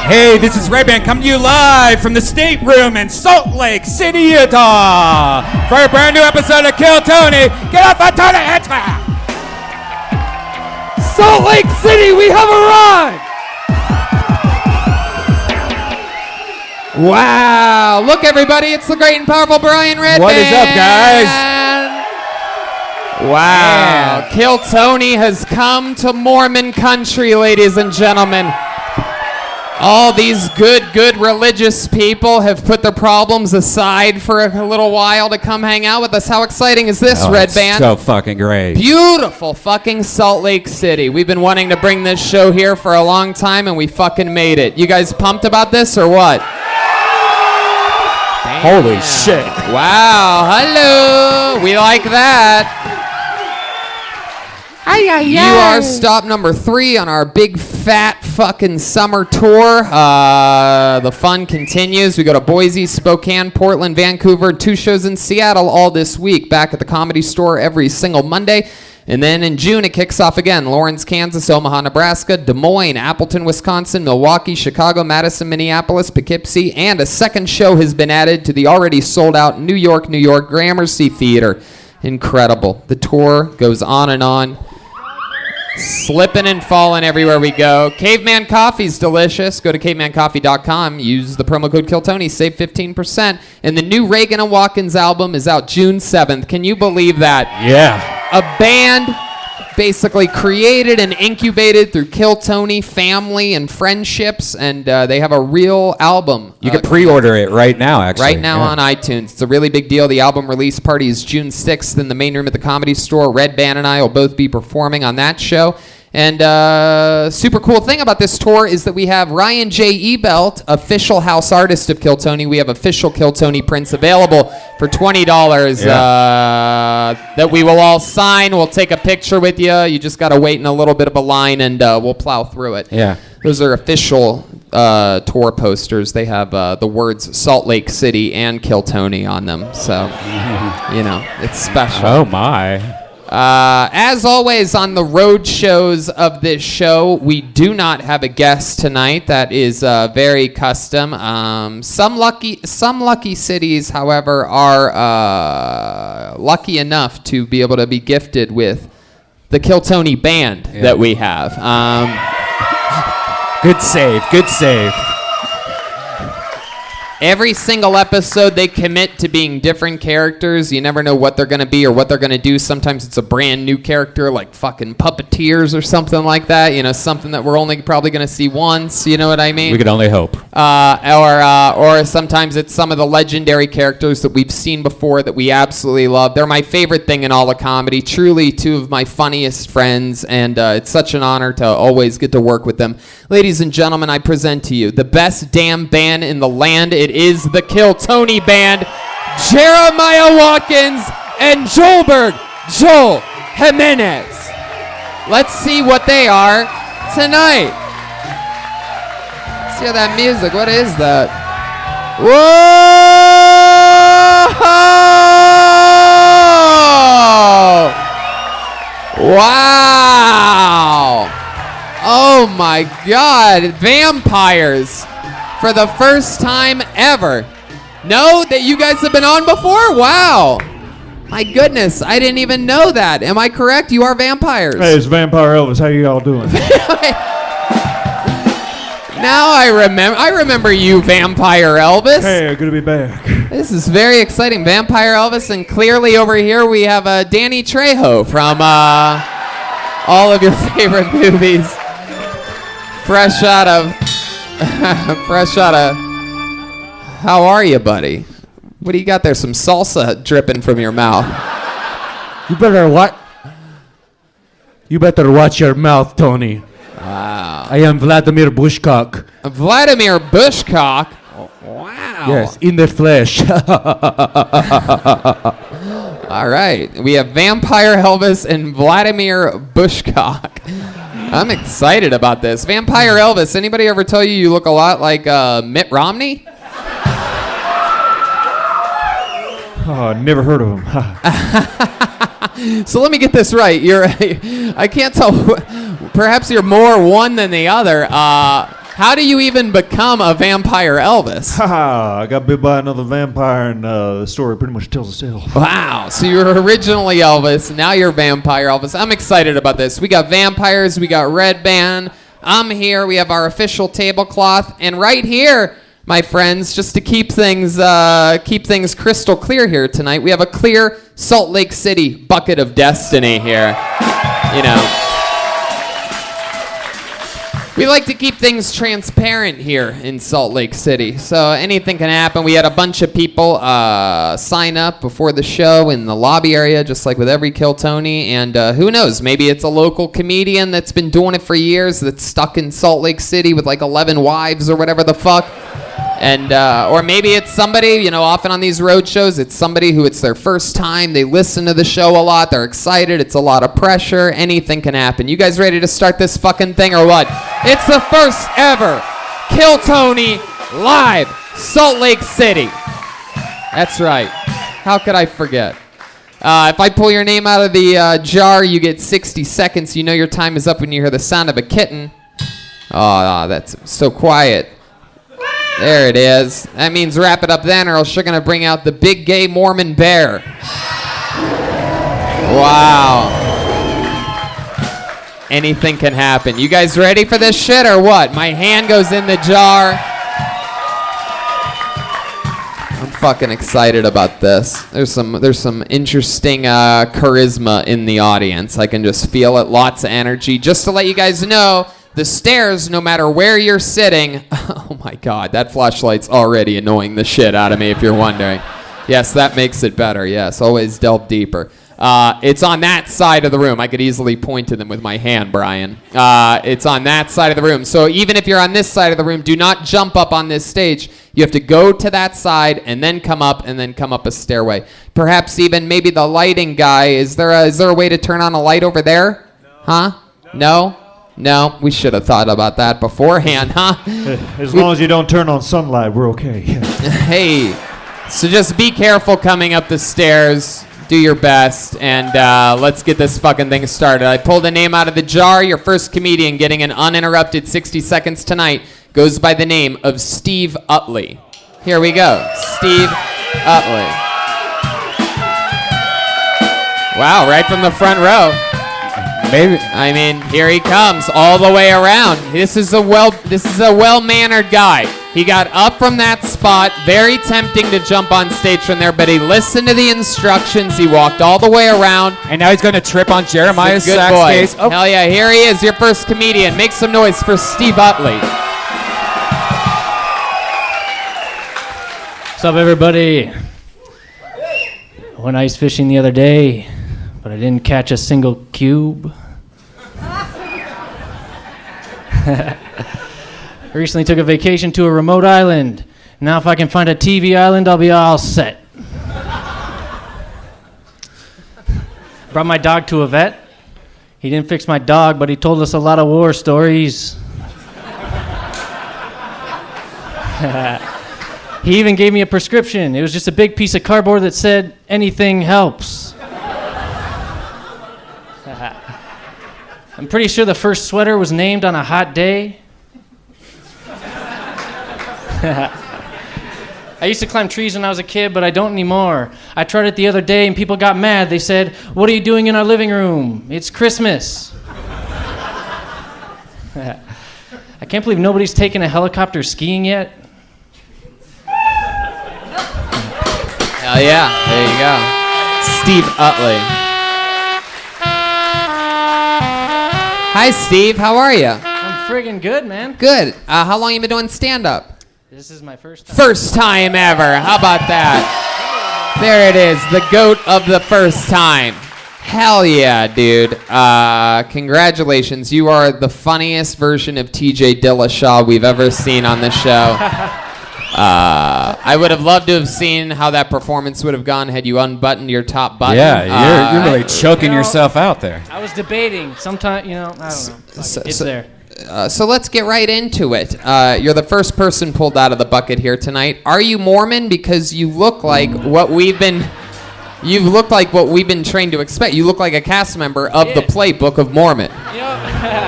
Hey, this is Redban coming to you live from the stateroom in Salt Lake City, Utah for a brand new episode of Kill Tony. Get off on Tony Hitchcliffe! Salt Lake City, we have arrived! Wow, look everybody, it's the great and powerful Brian Redban. What is up, guys? Wow, man. Kill Tony has come to Mormon country, ladies and gentlemen. All these good religious people have put their problems aside for a little while to come hang out with us. How exciting is this, Redban? So fucking great. Beautiful fucking Salt Lake City. We've been wanting to bring this show here for a long time, and we fucking made it. You guys pumped about this or what? Damn. Holy shit. Wow, hello. We like that. You are stop number 3 on our big fat fucking summer tour. The fun continues. We go to Boise, Spokane, Portland, Vancouver, 2 shows in Seattle all this week. Back at the Comedy Store every single Monday. And then in June it kicks off again. Lawrence, Kansas, Omaha, Nebraska, Des Moines, Appleton, Wisconsin, Milwaukee, Chicago, Madison, Minneapolis, Poughkeepsie, and a second show has been added to the already sold out New York Gramercy Theater. Incredible. The tour goes on and on. Slipping and falling everywhere we go. Caveman Coffee's delicious. Go to cavemancoffee.com. Use the promo code KillTony. Save 15%. And the new Reagan and Watkins album is out June 7th. Can you believe that? Yeah. A band basically created and incubated through Kill Tony family and friendships, and they have a real album. You can pre-order it right now, actually. Right now on iTunes. It's a really big deal. The album release party is June 6th in the main room at the Comedy Store. Redban and I will both be performing on that show. And super cool thing about this tour is that we have Ryan J. Ebelt, official house artist of Kill Tony. We have official Kill Tony prints available for $20 that we will all sign. We'll take a picture with you. You just got to wait in a little bit of a line, and we'll plow through it. Yeah. Those are official tour posters. They have the words Salt Lake City and Kill Tony on them. So, you know, it's special. Oh, my. As always on the road shows of this show, we do not have a guest tonight. That is very custom. Some lucky cities, however, are lucky enough to be able to be gifted with the Kill Tony band that we have. Good save. Every single episode, they commit to being different characters. You never know what they're going to be or what they're going to do. Sometimes it's a brand new character like fucking Puppeteers or something like that. You know, something that we're only probably going to see once. You know what I mean? We could only hope. Or sometimes it's some of the legendary characters that we've seen before that we absolutely love. They're my favorite thing in all of comedy. Truly, 2 of my funniest friends. And it's such an honor to always get to work with them. Ladies and gentlemen, I present to you the best damn band in the land. It is the Kill Tony Band, Jeremiah Watkins and Joel Jimenez. Let's see what they are tonight. Let's hear that music. What is that? Whoa! Wow! Oh my God! Vampires. For the first time ever. No, that you guys have been on before? Wow. My goodness, I didn't even know that. Am I correct? You are vampires. Hey, it's Vampire Elvis. How you all doing? Now I remember you, Vampire Elvis. Hey, good to be back. This is very exciting. Vampire Elvis, and clearly over here we have Danny Trejo from all of your favorite movies. Fresh out of... How are you, buddy? What do you got there? Some salsa dripping from your mouth. You better what? You better watch your mouth, Tony. Wow. I am Vladimir Bushcock. Vladimir Bushcock? Oh, wow. Yes, in the flesh. All right. We have Vampire Elvis and Vladimir Bushcock. I'm excited about this. Vampire Elvis, anybody ever tell you look a lot like Mitt Romney? Oh, never heard of him. So let me get this right. I can't tell. Perhaps you're more one than the other. How do you even become a vampire Elvis? Haha, I got bit by another vampire, and the story pretty much tells itself. Wow, so you were originally Elvis, now you're vampire Elvis. I'm excited about this. We got vampires, we got Redban. I'm here, we have our official tablecloth, and right here, my friends, just to keep things crystal clear here tonight, we have a clear Salt Lake City bucket of destiny here. You know. We like to keep things transparent here in Salt Lake City, so anything can happen. We had a bunch of people sign up before the show in the lobby area, just like with every Kill Tony, and who knows, maybe it's a local comedian that's been doing it for years that's stuck in Salt Lake City with like 11 wives or whatever the fuck. And or maybe it's somebody, you know, often on these road shows, it's somebody who it's their first time, they listen to the show a lot, they're excited, it's a lot of pressure, anything can happen. You guys ready to start this fucking thing or what? It's the first ever Kill Tony live, Salt Lake City. That's right. How could I forget? If I pull your name out of the jar, you get 60 seconds. You know your time is up when you hear the sound of a kitten. Oh, that's so quiet. There it is. That means wrap it up then, or else you're going to bring out the big gay Mormon bear. Wow. Anything can happen. You guys ready for this shit or what? My hand goes in the jar. I'm fucking excited about this. There's some interesting charisma in the audience. I can just feel it. Lots of energy. Just to let you guys know, the stairs, no matter where you're sitting, oh my God, that flashlight's already annoying the shit out of me if you're wondering. Yes, that makes it better. Yes, always delve deeper. It's on that side of the room. I could easily point to them with my hand, Brian. It's on that side of the room. So even if you're on this side of the room, do not jump up on this stage. You have to go to that side and then come up a stairway. Perhaps even maybe the lighting guy. Is there a way to turn on a light over there? No. Huh? No? No, we should have thought about that beforehand, huh? As long as you don't turn on sunlight, we're okay. Hey, so just be careful coming up the stairs. Do your best, and let's get this fucking thing started. I pulled a name out of the jar. Your first comedian getting an uninterrupted 60 seconds tonight goes by the name of Steve Utley. Here we go. Steve Utley. Wow, right from the front row. Maybe. I mean, here he comes all the way around. This is a well-mannered guy. He got up from that spot, very tempting to jump on stage from there, but he listened to the instructions. He walked all the way around. And now he's going to trip on Jeremiah's Good sax boy. case. Oh. Hell yeah, here he is, your first comedian. Make some noise for Steve Utley. What's up, everybody? I went ice fishing the other day, but I didn't catch a single cube. I recently took a vacation to a remote island. Now if I can find a TV island, I'll be all set. Brought my dog to a vet. He didn't fix my dog, but he told us a lot of war stories. He even gave me a prescription. It was just a big piece of cardboard that said, "Anything helps." I'm pretty sure the first sweater was named on a hot day. I used to climb trees when I was a kid, but I don't anymore. I tried it the other day and people got mad. They said, "What are you doing in our living room? It's Christmas." I can't believe nobody's taken a helicopter skiing yet. Hell yeah, there you go. Steve Utley. Hi, Steve. How are you? I'm friggin' good, man. Good. How long you been doing stand-up? This is my first time. First time ever. How about that? There it is. The goat of the first time. Hell yeah, dude. Congratulations. You are the funniest version of TJ Dillashaw we've ever seen on the show. I would have loved to have seen how that performance would have gone had you unbuttoned your top button. Yeah, you're really choking yourself out there. I was debating. Sometimes, I don't know. It's there. So let's get right into it. You're the first person pulled out of the bucket here tonight. Are you Mormon? Because you look like what we've been trained to expect. You look like a cast member of the play Book of Mormon. You know,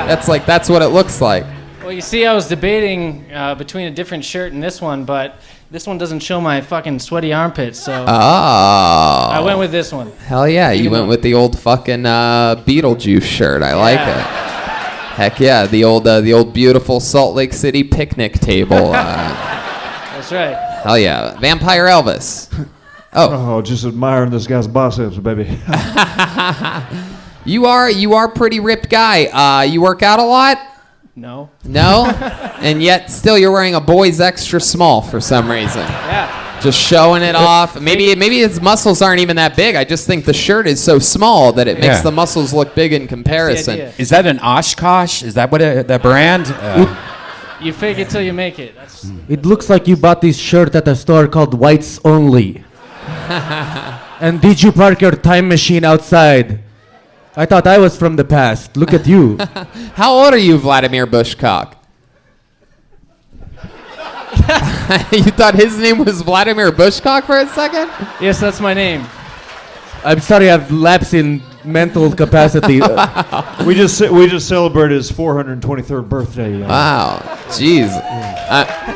That's what it looks like. Well, you see, I was debating between a different shirt and this one, but this one doesn't show my fucking sweaty armpits, so I went with this one. Hell yeah, you went with the old fucking Beetlejuice shirt. I like it. Heck yeah, the old beautiful Salt Lake City picnic table. That's right. Hell yeah, Vampire Elvis. Oh, just admiring this guy's biceps, baby. You are pretty ripped guy. You work out a lot? No. No? And yet still you're wearing a boy's extra small for some reason. Yeah. Just showing it off. Maybe his muscles aren't even that big. I just think the shirt is so small that it makes the muscles look big in comparison. Is that an Oshkosh? Is that what the brand? You fake it till you make it. It looks like you bought this shirt at a store called Whites Only. And did you park your time machine outside? I thought I was from the past. Look at you. How old are you, Vladimir Bushcock? You thought his name was Vladimir Bushcock for a second? Yes, that's my name. I'm sorry, I've lapsed in mental capacity. We just celebrated his 423rd birthday. Wow. Jeez.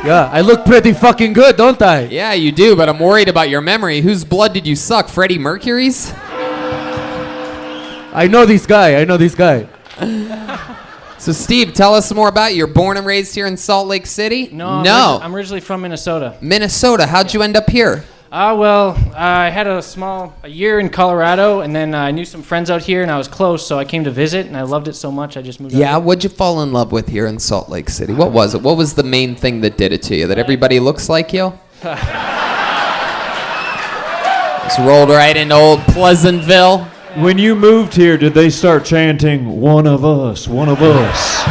Yeah, I look pretty fucking good, don't I? Yeah, you do, but I'm worried about your memory. Whose blood did you suck? Freddie Mercury's? I know this guy. So, Steve, tell us more about you. You're born and raised here in Salt Lake City? No. I'm originally from Minnesota. Minnesota. How'd you end up here? Well, I had a year in Colorado, and then I knew some friends out here, and I was close, so I came to visit, and I loved it so much, I just moved out. Yeah, what'd you fall in love with here in Salt Lake City? What was it? What was the main thing that did it to you? That everybody looks like you? Just rolled right into old Pleasantville. When you moved here, did they start chanting, "One of us, one of us"?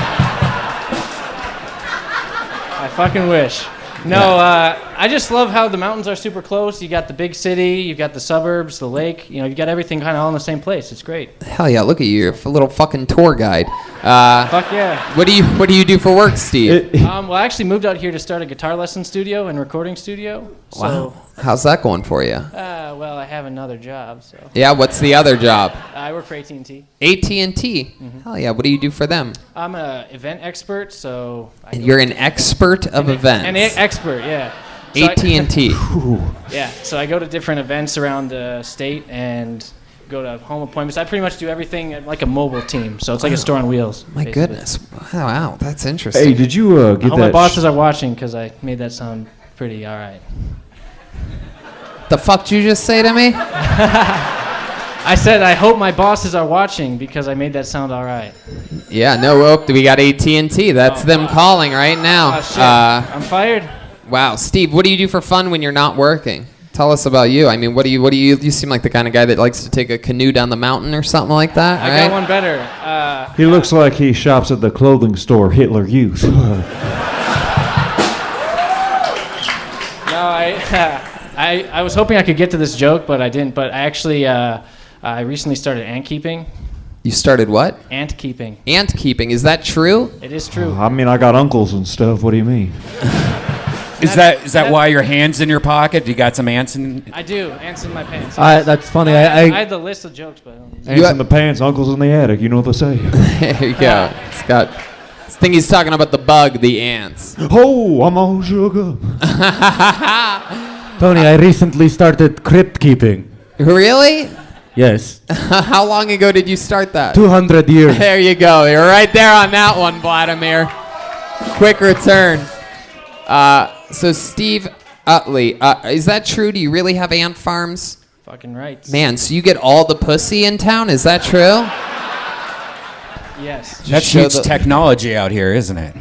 I fucking wish. No, I just love how the mountains are super close. You got the big city, you've got the suburbs, the lake. You got everything kind of all in the same place. It's great. Hell yeah, look at you. You're a little fucking tour guide. Fuck yeah. What do you do for work, Steve? Well, I actually moved out here to start a guitar lesson studio and recording studio. So, wow. How's that going for you? Well, I have another job, so. Yeah, what's the other job? I work for AT&T. AT&T? Hell yeah, what do you do for them? I'm an event expert, so. You're an expert of events. An expert, yeah. So AT&T. Yeah, so I go to different events around the state and go to home appointments. I pretty much do everything at like a mobile team, so it's like a store on wheels. My basically. goodness. Wow, that's interesting. Hey, did you get I hope that? my bosses are watching because I made that sound pretty all right. The fuck did you just say to me? I said I hope my bosses are watching because I made that sound all right. Yeah, no, we got AT&T. That's them calling right now. Oh, shit. I'm fired. Wow, Steve, what do you do for fun when you're not working? Tell us about you. I mean, what do you seem like the kind of guy that likes to take a canoe down the mountain or something like that, I right? got one better. He looks like he shops at the clothing store Hitler Youth. No, I was hoping I could get to this joke, but I didn't. But I actually, I recently started ant keeping. You started what? Ant keeping. Ant keeping. Is that true? It is true. I mean, I got uncles and stuff. What do you mean? Is that why your hand's in your pocket? You got some ants in? I do. Ants in my pants. That's funny. I had the list of jokes, but I don't. Ants in the pants, uncles in the attic. You know what they say. There you go. It's got. I think he's talking about the bug, the ants. Oh, I'm all shook up. Tony, I recently started crypt keeping. Really? Yes. How long ago did you start that? 200 years. There you go. You're right there on that one, Vladimir. Quick return. So Steve Utley, is that true? Do you really have ant farms? Fucking right. Man, so you get all the pussy in town? Is that true? Yes. That's huge technology out here, isn't it?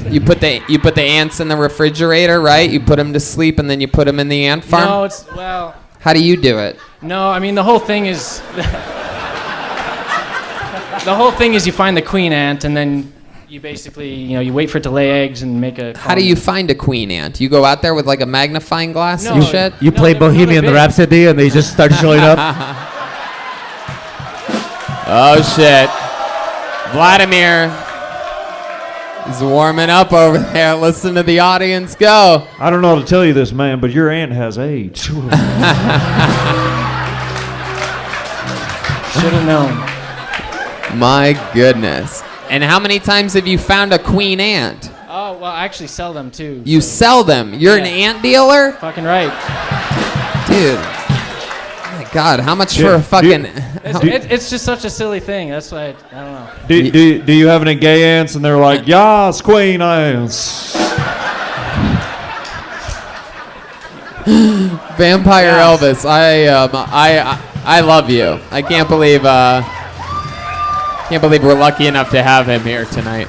You put the ants in the refrigerator, right? You put them to sleep and then you put them in the ant farm? No, How do you do it? No, I mean the whole thing is you find the queen ant and then you basically, you wait for it to lay eggs and make a colony. How do you find a queen ant? You go out there with like a magnifying glass and shit? You play Bohemian Rhapsody and they just start showing up. Oh shit. Vladimir is warming up over there. Listen to the audience go. I don't know how to tell you this, man, but your aunt has AIDS. Should have known. My goodness. And how many times have you found a queen ant? Oh, well, I actually sell them too. You sell them. You're an ant dealer? Fucking right. Dude. Oh my God, how much for a fucking... It's just such a silly thing. That's why I don't know. Do you have any gay ants? And they're like, yas, queen ants. Vampire Elvis, I love you. I can't believe we're lucky enough to have him here tonight.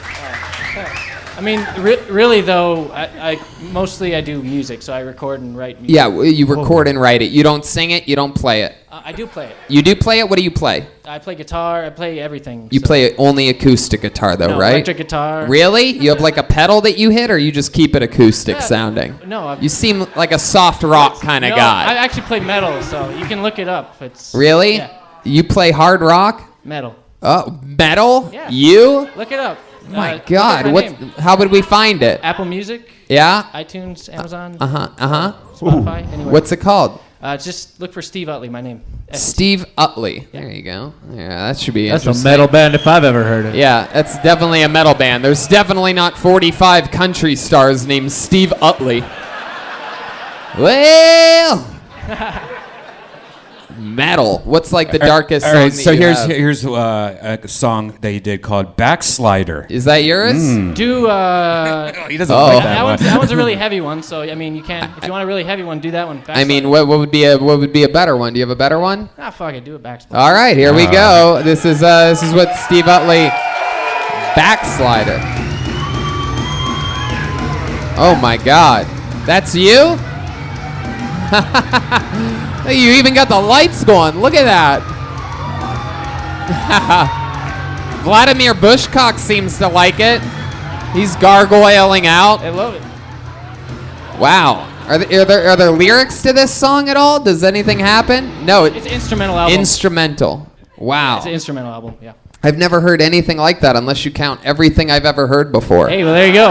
I mean, really though, I mostly do music, so I record and write music. Yeah, you record and write it. You don't sing it. You don't play it. I do play it. You do play it. What do you play? I play guitar. I play everything. You play only acoustic guitar though, no, right? Electric guitar. Really? You have like a pedal that you hit, or you just keep it acoustic sounding? No. You seem like a soft rock kind of guy. I actually play metal, so you can look it up. It's really? Yeah. You play hard rock? Metal. Oh, metal? Yeah. You? Look it up. My God, my what? name. How would we find it? Apple Music. Yeah. iTunes, Amazon. Spotify. Anywhere. What's it called? Just look for Steve Utley, my name. Steve Utley. There you go. Yeah, that should be That's a interesting. metal band if I've ever heard it. Yeah, that's definitely a metal band. There's definitely not 45 country stars named Steve Utley. Well, metal. What's like the darkest All song right, that so you here's have? here's a song that you did called Backslider. Is that yours? Do He doesn't Oh. like that that one. one's a really heavy one. So I mean, you can if you want a really heavy one, do that one. I mean, what would be a better one? Do you have a better one? Fuck it, do it backsplash. All right, here we go. This is what Steve Utley Backslider. Oh my God, that's you? You even got the lights going. Look at that. Vladimir Bushcock seems to like it. He's gargoyling out. I love it. Wow. Are there lyrics to this song at all? Does anything happen? No. It's an instrumental album. Instrumental. Wow. It's an instrumental album. Yeah. I've never heard anything like that unless you count everything I've ever heard before. Hey, well there you go.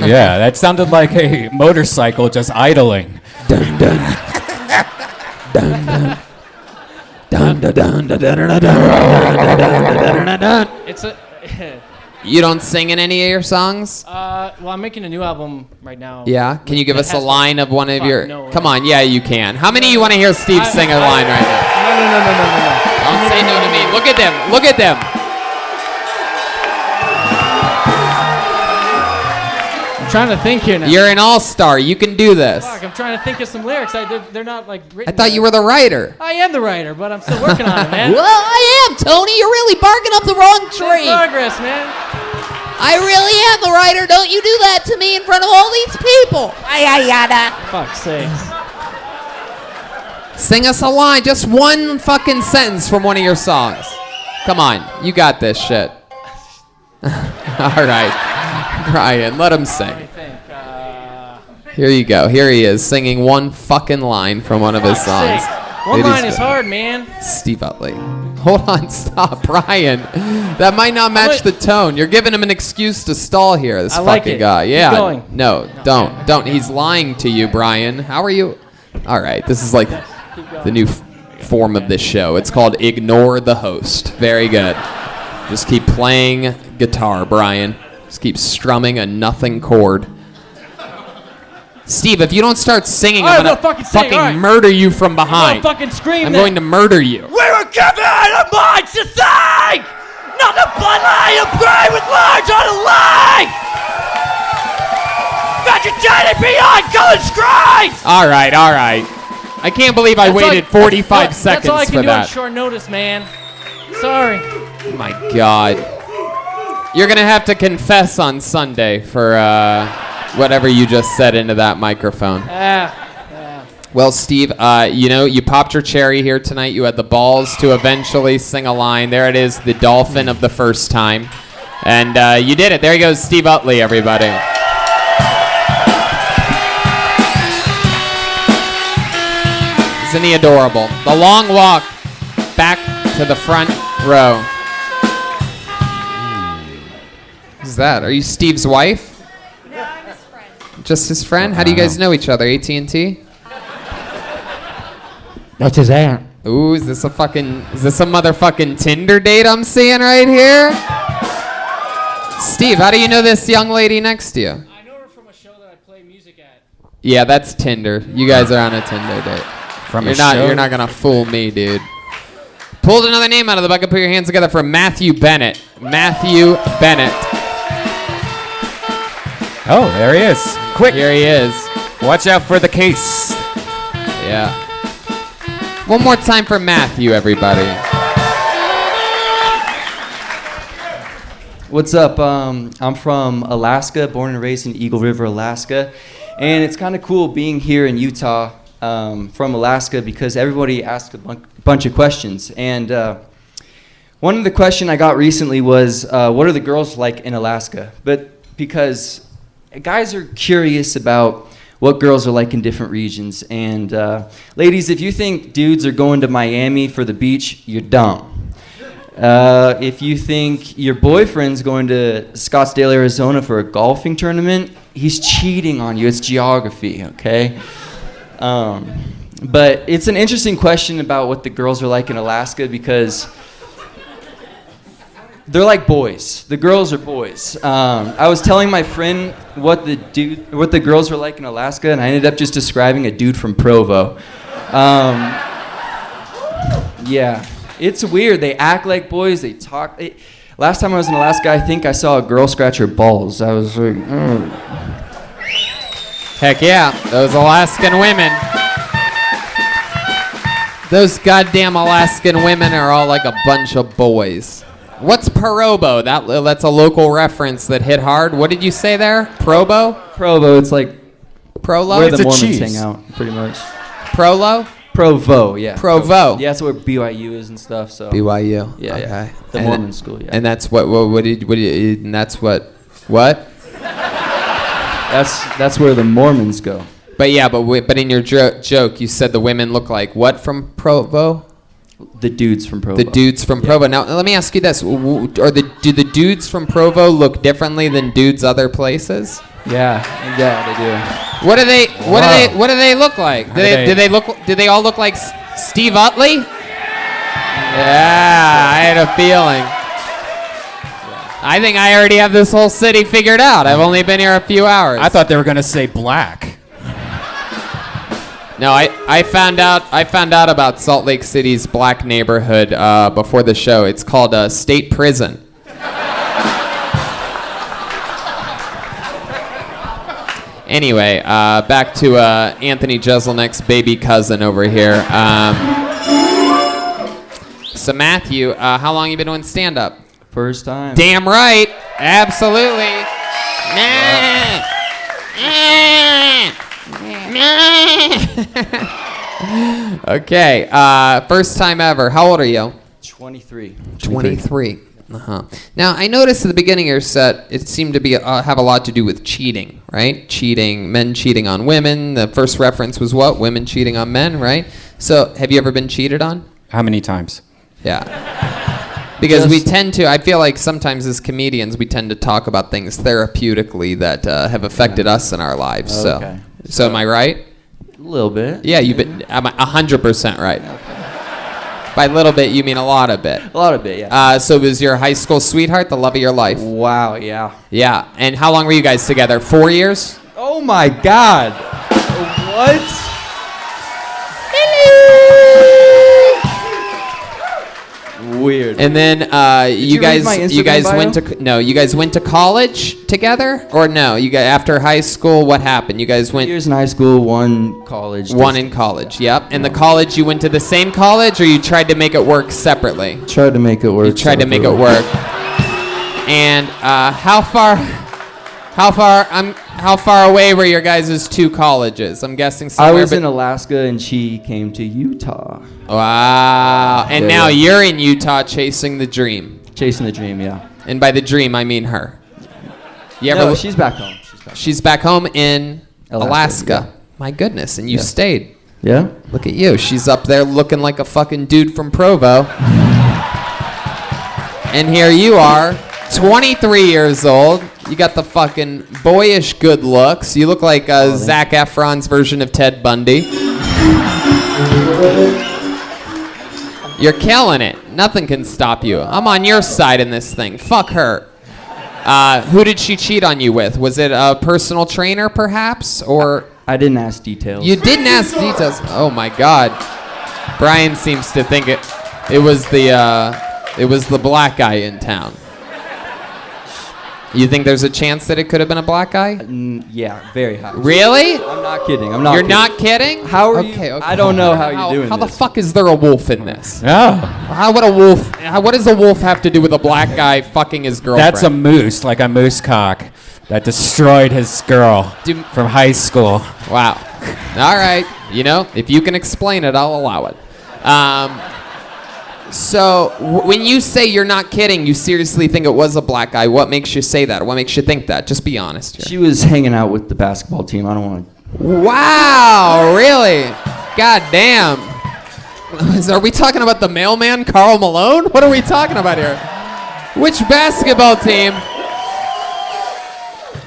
Yeah, that sounded like a motorcycle just idling. Dun dun. Dun dun. Dun dun dun dun dun dun dun dun. It's a. You don't sing in any of your songs? Well, I'm making a new album right now. Yeah. Can you give us a line of one of Fuck, your? no. Come on. Yeah, you can. How many of you want to hear Steve sing a line right now? No. Don't say no to me. Look at them. Look at them. I'm trying to think here now. You're an all-star. You can do this. Fuck, I'm trying to think of some lyrics. They're not like written. I thought you were the writer. I am the writer, but I'm still working on it, man. Well, I am, Tony. You're really barking up the wrong It's tree. progress, man. I really am the writer. Don't you do that to me in front of all these people. Fuck's sakes. Sing us a line, just one fucking sentence from one of your songs. Come on, you got this shit. All right, Brian, let him Let me sing. think. Here you go. Here he is singing one fucking line from one of his songs. Sake. One It line is good. hard, man. Steve Utley. Hold on, stop, Brian. That might not match the tone. You're giving him an excuse to stall here. This I like fucking it. guy. Keep Yeah. going. No, don't. He's lying to you, Brian. How are you? All right. This is like the new form of this show. It's called Ignore the Host. Very good. Just keep playing guitar, Brian. Just keep strumming a nothing chord. Steve, if you don't start singing, All right, I'm gonna no, fucking sing, all right. murder you from I'm behind. gonna fucking scream I'm that. going to murder you. We were given a mind to think, not to blindly and pray with large on a lie. Vegetated beyond colored screens. All right. I can't believe I waited 45 seconds That's all I can for do on that. short notice, man. Sorry. Oh my God. You're going to have to confess on Sunday for whatever you just said into that microphone. Well, Steve, you popped your cherry here tonight. You had the balls to eventually sing a line. There it is, the dolphin of the first time. And you did it. There he goes, Steve Utley, everybody. Isn't he adorable? The long walk back to the front row. Who's that? Are you Steve's wife? No, I'm his friend. Just his friend? How do you guys know each other? AT&T? That's his aunt. Ooh, is this a motherfucking Tinder date I'm seeing right here? Steve, how do you know this young lady next to you? I know her from a show that I play music at. Yeah, that's Tinder. You guys are on a Tinder date. You're not gonna fool me, dude. Pulled another name out of the bucket. Put your hands together for Matthew Bennett. Matthew Bennett. Oh, there he is. Quick. Here he is. Watch out for the case. Yeah. One more time for Matthew, everybody. What's up? I'm from Alaska, born and raised in Eagle River, Alaska. And it's kind of cool being here in Utah from Alaska because everybody asks a bunch of questions. And one of the questions I got recently was, what are the girls like in Alaska? But because guys are curious about what girls are like in different regions. And ladies, if you think dudes are going to Miami for the beach, you're dumb. If you think your boyfriend's going to Scottsdale, Arizona for a golfing tournament, he's cheating on you. It's geography, okay? But it's an interesting question about what the girls are like in Alaska because they're like boys. The girls are boys. I was telling my friend what the girls were like in Alaska, and I ended up just describing a dude from Provo. Yeah. It's weird. They act like boys. They talk. Last time I was in Alaska, I think I saw a girl scratch her balls. I was like, Heck yeah, those Alaskan women. Those goddamn Alaskan women are all like a bunch of boys. What's Provo? That's a local reference that hit hard. What did you say there? Provo? Provo. It's like Prolo? where It's the a Mormons cheese. hang out, pretty much. Prolo? Provo, yeah. Provo. Yeah, that's where BYU is and stuff. So BYU. Yeah, okay. yeah. The And Mormon school. Yeah. And that's and that's what? That's where the Mormons go. But yeah, but in your joke, you said the women look like what from Provo? The dudes from Provo. The dudes from Provo. Now, let me ask you this: do the dudes from Provo look differently than dudes other places? Yeah, they do. What do they look like? Do they all look like Steve Utley? Yeah, I had a feeling. I think I already have this whole city figured out. I've only been here a few hours. I thought they were gonna say black. No, I found out about Salt Lake City's black neighborhood before the show. It's called State Prison. Anyway, back to Anthony Jeselnik's baby cousin over here. So Matthew, how long you been doing stand-up? First time. Damn right, absolutely. Okay, first time ever. How old are you? 23. 23. Uh-huh. Now, I noticed at the beginning of your set, it seemed to be have a lot to do with cheating, right? Cheating, men cheating on women. The first reference was what? Women cheating on men, right? So, have you ever been cheated on? How many times? Yeah. Because we tend to, I feel like sometimes as comedians, we tend to talk about things therapeutically that have affected us in our lives. Okay. So am I right? A little bit. Yeah, you've been, I'm 100% right. By little bit, you mean a lot of bit. A lot of it, yeah. So was your high school sweetheart the love of your life? Wow, yeah. Yeah. And how long were you guys together? 4 years? Oh my God. What? Weird. And then you read my guys Instagram you guys went to college together, or no? You guys after high school, what happened? You guys went 2 years in high school, one college. one in college. Yep. And the college, you went to the same college, or you tried to make it work separately? Tried to make it work. You tried to make it work. And how far away were your guys' two colleges? I'm guessing I somewhere. was in Alaska and she came to Utah. Wow. And now you're in Utah chasing the dream. Chasing the dream, yeah. And by the dream, I mean her. You ever No, she's back home. She's back home in Alaska. yeah. My goodness, and you stayed. Yeah? Look at you. She's up there looking like a fucking dude from Provo. And here you are, 23 years old. You got the fucking boyish good looks. You look like Zac Efron's version of Ted Bundy. You're killing it. Nothing can stop you. I'm on your side in this thing. Fuck her. Who did she cheat on you with? Was it a personal trainer, perhaps, or I didn't ask details. you didn't ask details? Oh my God, Brian seems to think it was the black guy in town. You think there's a chance that it could have been a black guy? Yeah, very high. Really? I'm not kidding. I'm not. You're kidding. not kidding? How are you? Okay. I don't know how you're doing How the this. fuck is there a wolf in this? Oh, What does a wolf have to do with a black guy fucking his girlfriend? that's a moose, like a moose cock that destroyed his girl Do- from high school. Wow. All right. You know, if you can explain it, I'll allow it. So when you say you're not kidding, you seriously think it was a black guy. What makes you say that? What makes you think that? Just be honest here. She was hanging out with the basketball team. I don't want to. Wow, really? God damn. Are we talking about the mailman, Karl Malone? What are we talking about here? Which basketball team?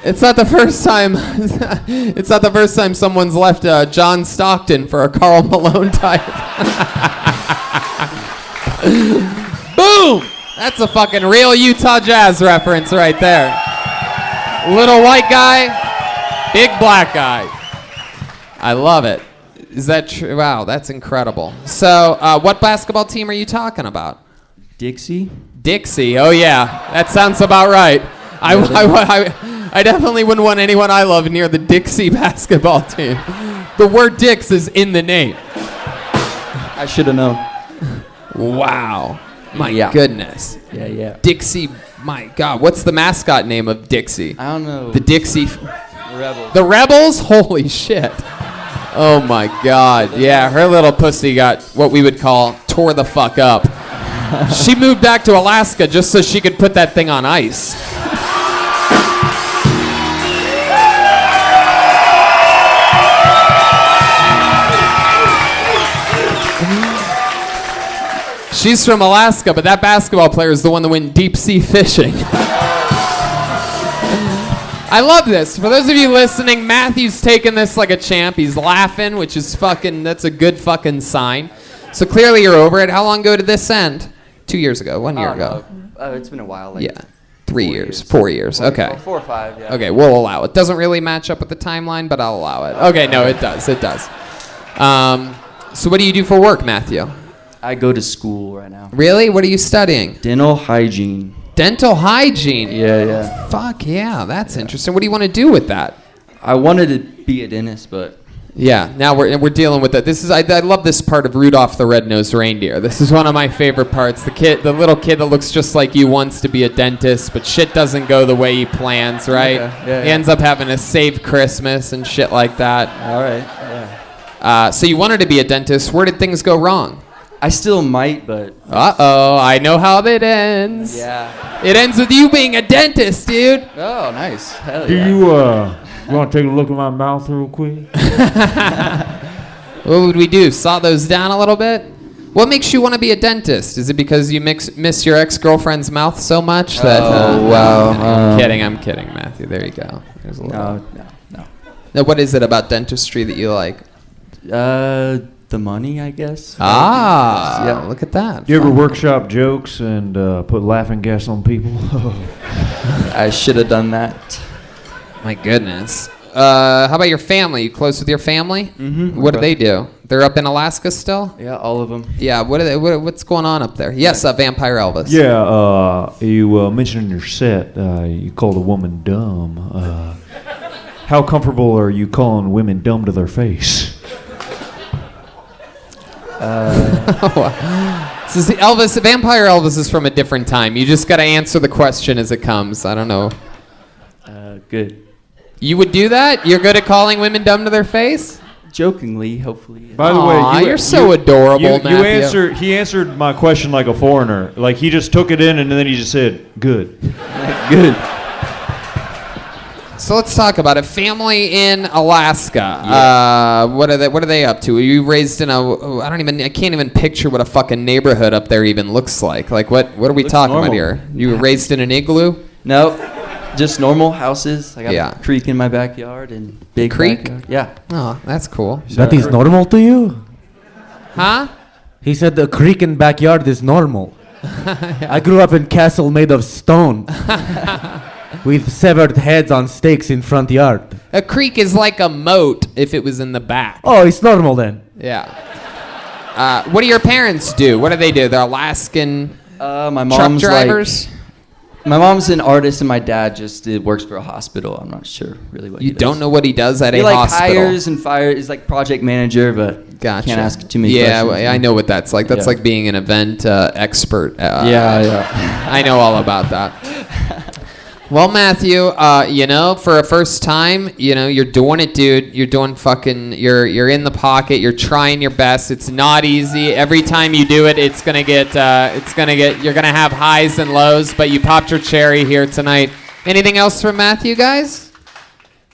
It's not the first time. It's not the first time someone's left John Stockton for a Karl Malone type. Boom! That's a fucking real Utah Jazz reference right there. Little white guy, big black guy. I love it. Is that true? Wow, that's incredible. So, what basketball team are you talking about? Dixie. Dixie. Oh yeah, that sounds about right. I definitely wouldn't want anyone I love near the Dixie basketball team. The word Dix is in the name. I should have known. Wow. My Yeah. goodness. Yeah. Dixie. My God. What's the mascot name of Dixie? I don't know. The Dixie. Rebels. The Rebels? Holy shit. Oh my God. Yeah, her little pussy got what we would call tore the fuck up. She moved back to Alaska just so she could put that thing on ice. She's from Alaska, but that basketball player is the one that went deep sea fishing. I love this. For those of you listening, Matthew's taking this like a champ. He's laughing, which is that's a good fucking sign. So clearly you're over it. How long ago did this end? 2 years ago, 1 year ago. It's been a while. Yeah. 3 years, 4 years. Okay. 4 or 5. Yeah. Okay, we'll allow it. Doesn't really match up with the timeline, but I'll allow it. Okay, no, it does. It does. So what do you do for work, Matthew? I go to school right now. Really? What are you studying? Dental hygiene. Dental hygiene. Yeah. Fuck yeah, that's interesting. What do you want to do with that? I wanted to be a dentist, but Yeah, now we're dealing with that. This is I love this part of Rudolph the Red-Nosed Reindeer. This is one of my favorite parts. The little kid that looks just like you wants to be a dentist, but shit doesn't go the way he plans, right? Yeah. He ends up having to save Christmas and shit like that. all right. Yeah. So you wanted to be a dentist. Where did things go wrong? I still might, but Uh-oh, I know how that ends. yeah. It ends with you being a dentist, dude. Oh, nice. Hell Do yeah. you want to take a look at my mouth real quick? What would we do? Saw those down a little bit? What makes you want to be a dentist? Is it because you miss your ex-girlfriend's mouth so much that... Oh, wow. I'm kidding, Matthew. There you go. There's a little... No. Now, what is it about dentistry that you like? The money, I guess. Yeah. Look at that. You ever workshop jokes and put laughing gas on people? I should have done that. My goodness. How about your family? You close with your family? Mm-hmm. What do they do? They're up in Alaska still? Yeah, all of them. Yeah. What's going on up there? Yes, Vampire Elvis. Yeah, you mentioned in your set you called a woman dumb. How comfortable are you calling women dumb to their face? This is Vampire Elvis is from a different time. You just got to answer the question as it comes. I don't know. Good. You would do that? You're good at calling women dumb to their face? Jokingly, hopefully. Yeah. By the Aw, way, you're so adorable, Matthew. He answered my question like a foreigner. Like he just took it in and then he just said, "Good." Good. So let's talk about it. Family in Alaska. Yeah. What are they up to? Are you raised in I can't even picture what a fucking neighborhood up there even looks like. Like what are we Looks talking about normal. here? You were raised in an igloo? No, just normal houses. I got Yeah. a creek in my backyard and big creek? backyard. Yeah. Oh, that's cool. That is normal to you? Huh? He said the creek in backyard is normal. I grew up in castle made of stone. with severed heads on stakes in front yard. A creek is like a moat if it was in the back. Oh, it's normal then. Yeah. What do your parents do? What do they do? They're Alaskan My truck mom's drivers? my mom's an artist, and my dad just works for a hospital. I'm not sure really what You he does. don't know what he does at He a like hospital? hires and fires. He's like project manager, but Gotcha. can't ask too many yeah, questions. well, I know what that's like. That's Yeah. like being an event expert. Yeah. I know all about that. Well, Matthew, for a first time, you're doing it, dude. You're doing you're in the pocket. You're trying your best. It's not easy. Every time you do it, you're gonna have highs and lows, but you popped your cherry here tonight. Anything else from Matthew, guys?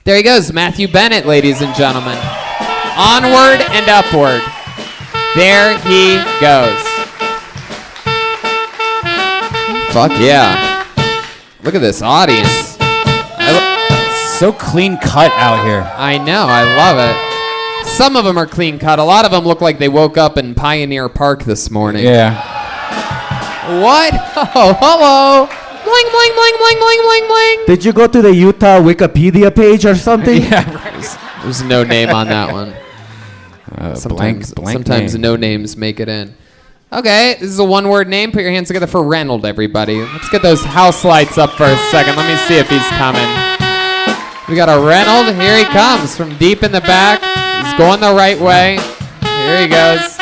There he goes, Matthew Bennett, ladies and gentlemen. Onward and upward. There he goes. Fuck yeah. Look at this audience. So clean cut out here. I know, I love it. Some of them are clean cut. A lot of them look like they woke up in Pioneer Park this morning. Yeah. What? Oh, hello. Bling, bling, bling, bling, bling, bling, bling. Did you go to the Utah Wikipedia page or something? Yeah. There's no name on that one. Blank Sometimes name. no names make it in. Okay, this is a one-word name. Put your hands together for Reynold, everybody. Let's get those house lights up for a second. Let me see if he's coming. We got a Reynold. Here he comes from deep in the back. He's going the right way. Here he goes.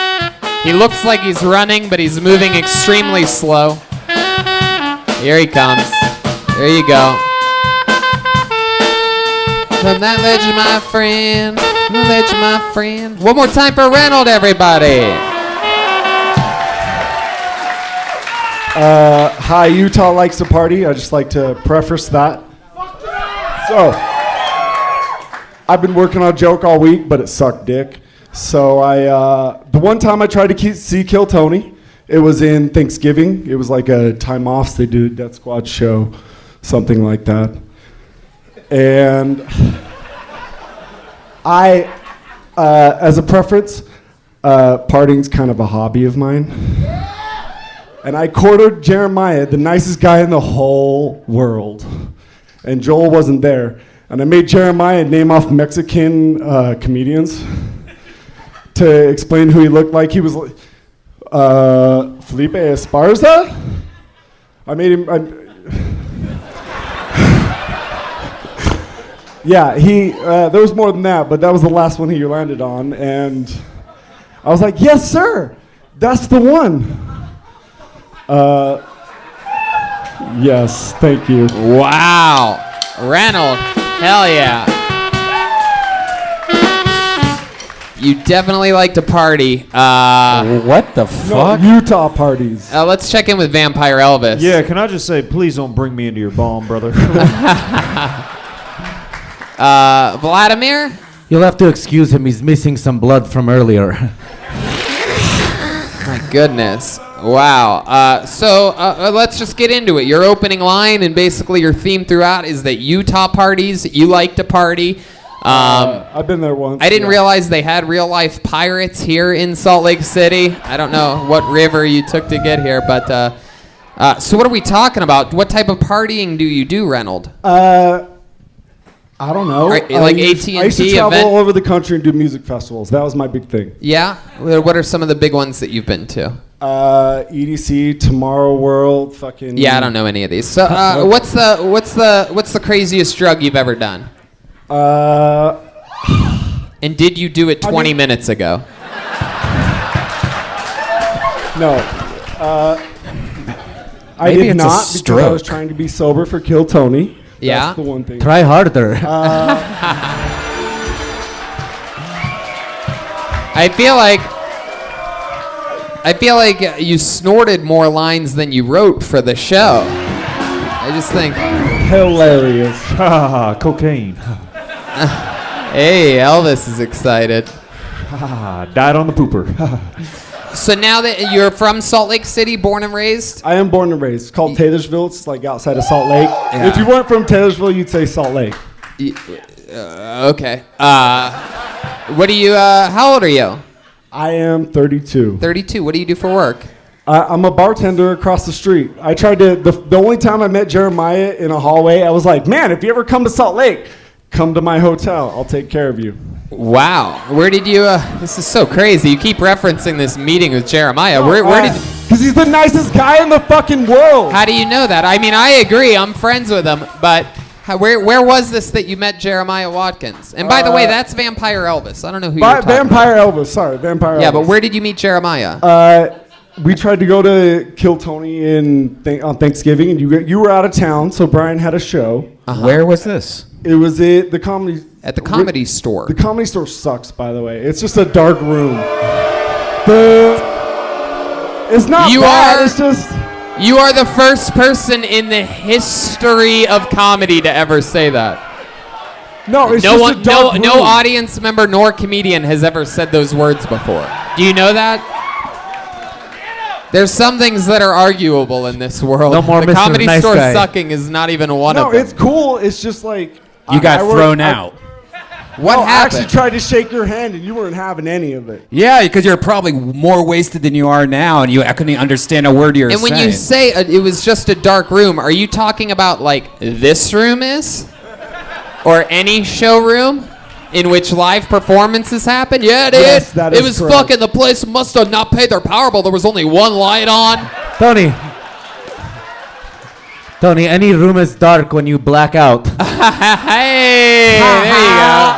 He looks like he's running, but he's moving extremely slow. Here he comes. There you go. From that ledge, my friend. From that ledge, my friend. One more time for Reynold, everybody. Hi, Utah likes to party. I just like to preface that. So, I've been working on a joke all week, but it sucked dick. So the one time I tried to see Kill Tony, it was in Thanksgiving. It was like a time off. So they do a Death Squad show, something like that. And as a preference, partying's kind of a hobby of mine. And I courted Jeremiah, the nicest guy in the whole world. And Joel wasn't there. And I made Jeremiah name off Mexican comedians to explain who he looked like. He was like, Felipe Esparza? I made him... yeah, there was more than that, but that was the last one he landed on. And I was like, yes, sir, that's the one. Yes, thank you. Wow. Reynold, hell yeah. You definitely like to party. What the No, fuck? Utah parties. Let's check in with Vampire Elvis. Yeah, can I just say, please don't bring me into your bomb, brother. Vladimir? You'll have to excuse him. He's missing some blood from earlier. My goodness. Wow. So let's just get into it. Your opening line and basically your theme throughout is that Utah parties, you like to party. I've been there once. I didn't realize they had real life pirates here in Salt Lake City. I don't know what river you took to get here, but so what are we talking about? What type of partying do you do, Reynold? I don't know. Like I used to AT&T travel event? all over the country and do music festivals. That was my big thing. Yeah? What are some of the big ones that you've been to? EDC, Tomorrow World, fucking. Yeah, I don't know any of these. So what's the craziest drug you've ever done? And did you do it 20 minutes ago? No. I Maybe did it's a not because I was stroke. trying to be sober for Kill Tony. Yeah? That's the one thing. Try harder. I feel like you snorted more lines than you wrote for the show. I just think, Hilarious. Ha, cocaine. hey, Elvis is excited. Died on the pooper. So now that you're from Salt Lake City, born and raised? I am born and raised. It's called Taylorsville. It's like outside of Salt Lake. Yeah. If you weren't from Taylorsville, you'd say Salt Lake. Okay. What do you, how old are you? I am 32. 32. What do you do for work? I'm a bartender across the street. I tried to, the only time I met Jeremiah in a hallway, I was like, man, if you ever come to Salt Lake, come to my hotel. I'll take care of you. Wow. Where did you, this is so crazy. You keep referencing this meeting with Jeremiah. Where did, Because he's the nicest guy in the fucking world. how do you know that? I mean, I agree. I'm friends with him, but where was this that you met Jeremiah Watkins? And by the way, that's Vampire Elvis. I don't know who you're talking Vampire about. Elvis, sorry, Vampire Elvis. Yeah, but where did you meet Jeremiah? We tried to go to Kill Tony on Thanksgiving, and you were out of town, so Brian had a show. Where was this? It was at the comedy. At the Comedy Store. The Comedy Store sucks, by the way. It's just a dark room. It's not bad. It's just. You are the first person in the history of comedy to ever say that. No, it's no just one, a dark room. no audience member nor comedian has ever said those words before. Do you know that? There's some things that are arguable in this world. No more the Mr. Comedy Nice Store Guy. sucking is not even one of No, them. it's cool. It's just like You got thrown out. What I happened? actually tried to shake your hand, and you weren't having any of it. Yeah, because you're probably more wasted than you are now, and I couldn't understand a word you were And saying. when you say it was just a dark room, are you talking about like this room is? Or any showroom in which live performances happen? Yeah, dude. Yes, that it is was correct. fucking, the place must have not paid their power bill. There was only one light on. Tony, any room is dark when you black out. Hey, there you go.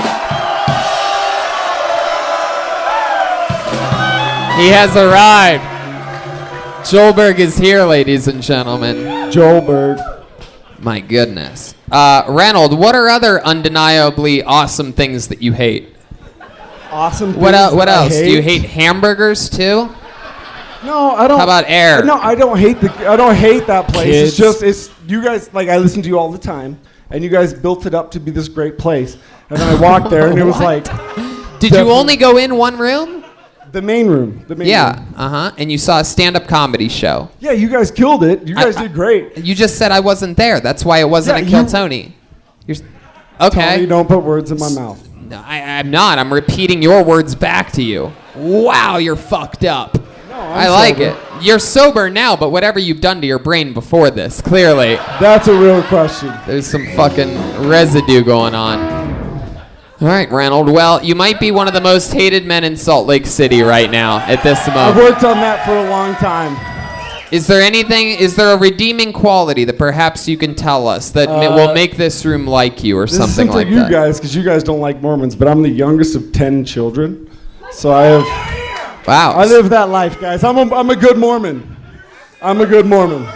He has arrived. Joelberg is here, ladies and gentlemen. Joelberg. My goodness. Reynold, what are other undeniably awesome things that you hate? Awesome. What things that I else? Do you hate hamburgers too? No, I don't. How about air? No, I don't hate that place. Kids. It's just it's you guys like I listen to you all the time, and you guys built it up to be this great place, and then I walked there and it was like Did you only go in one room? the main room. Yeah, and you saw a stand-up comedy show. Yeah, you guys killed it. You guys did great. You just said I wasn't there. That's why it wasn't Yeah, a Kill you- Tony. Okay. Tony, don't put words in my mouth. No, I'm not. I'm repeating your words back to you. Wow, you're fucked up. I like sober. it. You're sober now, but whatever you've done to your brain before this, clearly, That's a real question. there's some fucking residue going on. All right, Reynold. Well, you might be one of the most hated men in Salt Lake City right now at this I've moment. worked on that for a long time. Is there a redeeming quality that perhaps you can tell us that will make this room like you or This something isn't for like you that? guys because you guys don't like Mormons, but I'm the youngest of 10 children, so I Wow. live that life, guys. I'm a good Mormon. I'm a good Mormon.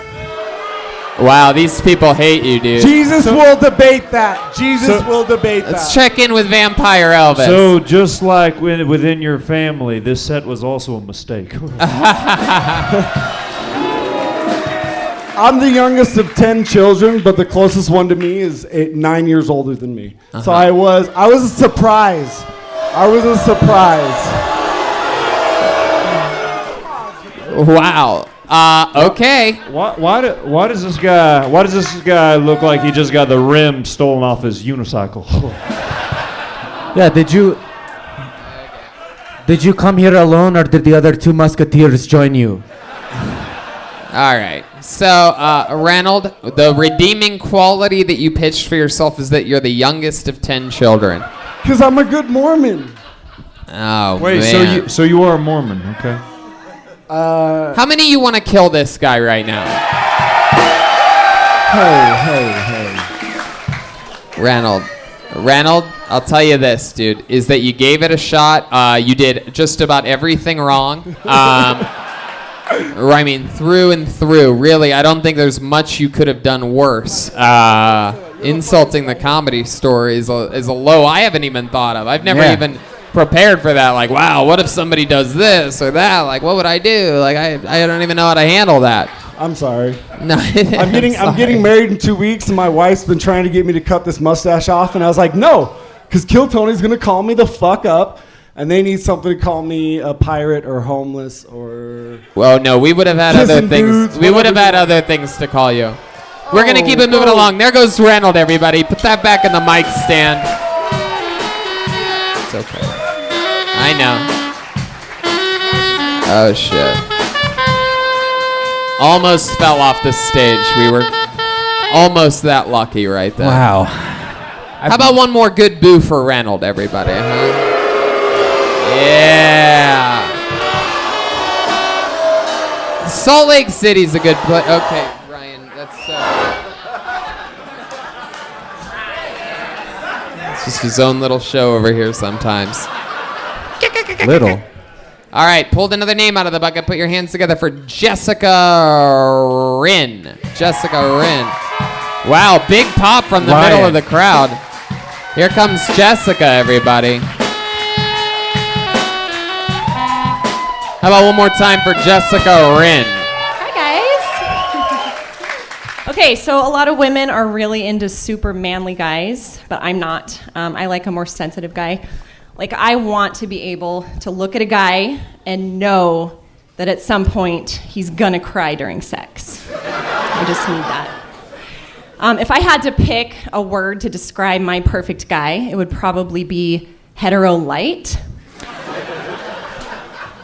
Wow, these people hate you, dude. Jesus will debate that. Jesus will debate Let's that. check in with Vampire Elvis. So just like within your family, this set was also a mistake. I'm the youngest of 10 children, but the closest one to me is 9 years older than me. So I was a surprise. I was a surprise. Wow. Okay. Why does this guy look like he just got the rim stolen off his unicycle? Yeah, did you come here alone or did the other two musketeers join you? All right. So, Reynold, the redeeming quality that you pitched for yourself is that you're the youngest of 10 children. Because I'm a good Mormon. Oh, Wait, man. so you are a Mormon, okay? How many of you want to kill this guy right now? Hey. Reynold, I'll tell you this, dude, is that you gave it a shot. You did just about everything wrong. I mean, through and through. Really, I don't think there's much you could have done worse. Insulting the Comedy Store is a low I haven't even thought of. I've never even prepared for that. Like, wow, what if somebody does this or that? Like, what would I do? Like, I don't even know how to handle that. I'm sorry. No, I'm getting married in 2 weeks, and my wife's been trying to get me to cut this mustache off, and I was like, no, because Kill Tony's gonna call me the fuck up, and they need something to call me a pirate or homeless or. Well, no, we would have had Kissing other things. dudes, We would have whatever had you other things to call you. We're gonna keep it moving no. along. There goes Reynold, everybody. Put that back in the mic stand. It's okay. I know. Oh shit. Almost fell off the stage. We were almost that lucky right there. Wow. How about one more good boo for Reynold, everybody? Huh? Yeah. Salt Lake City's a good place. Okay, Ryan, that's it's just his own little show over here sometimes. Little. All right, pulled another name out of the bucket. Put your hands together for Jessica Rinn. Jessica Rinn. Wow, big pop from the middle of the crowd. Here comes Jessica, everybody. How about one more time for Jessica Rinn? Hi, guys. Okay, so a lot of women are really into super manly guys, but I'm not. I like a more sensitive guy. Like, I want to be able to look at a guy and know that at some point he's gonna cry during sex. I just need that. If I had to pick a word to describe my perfect guy, it would probably be hetero light.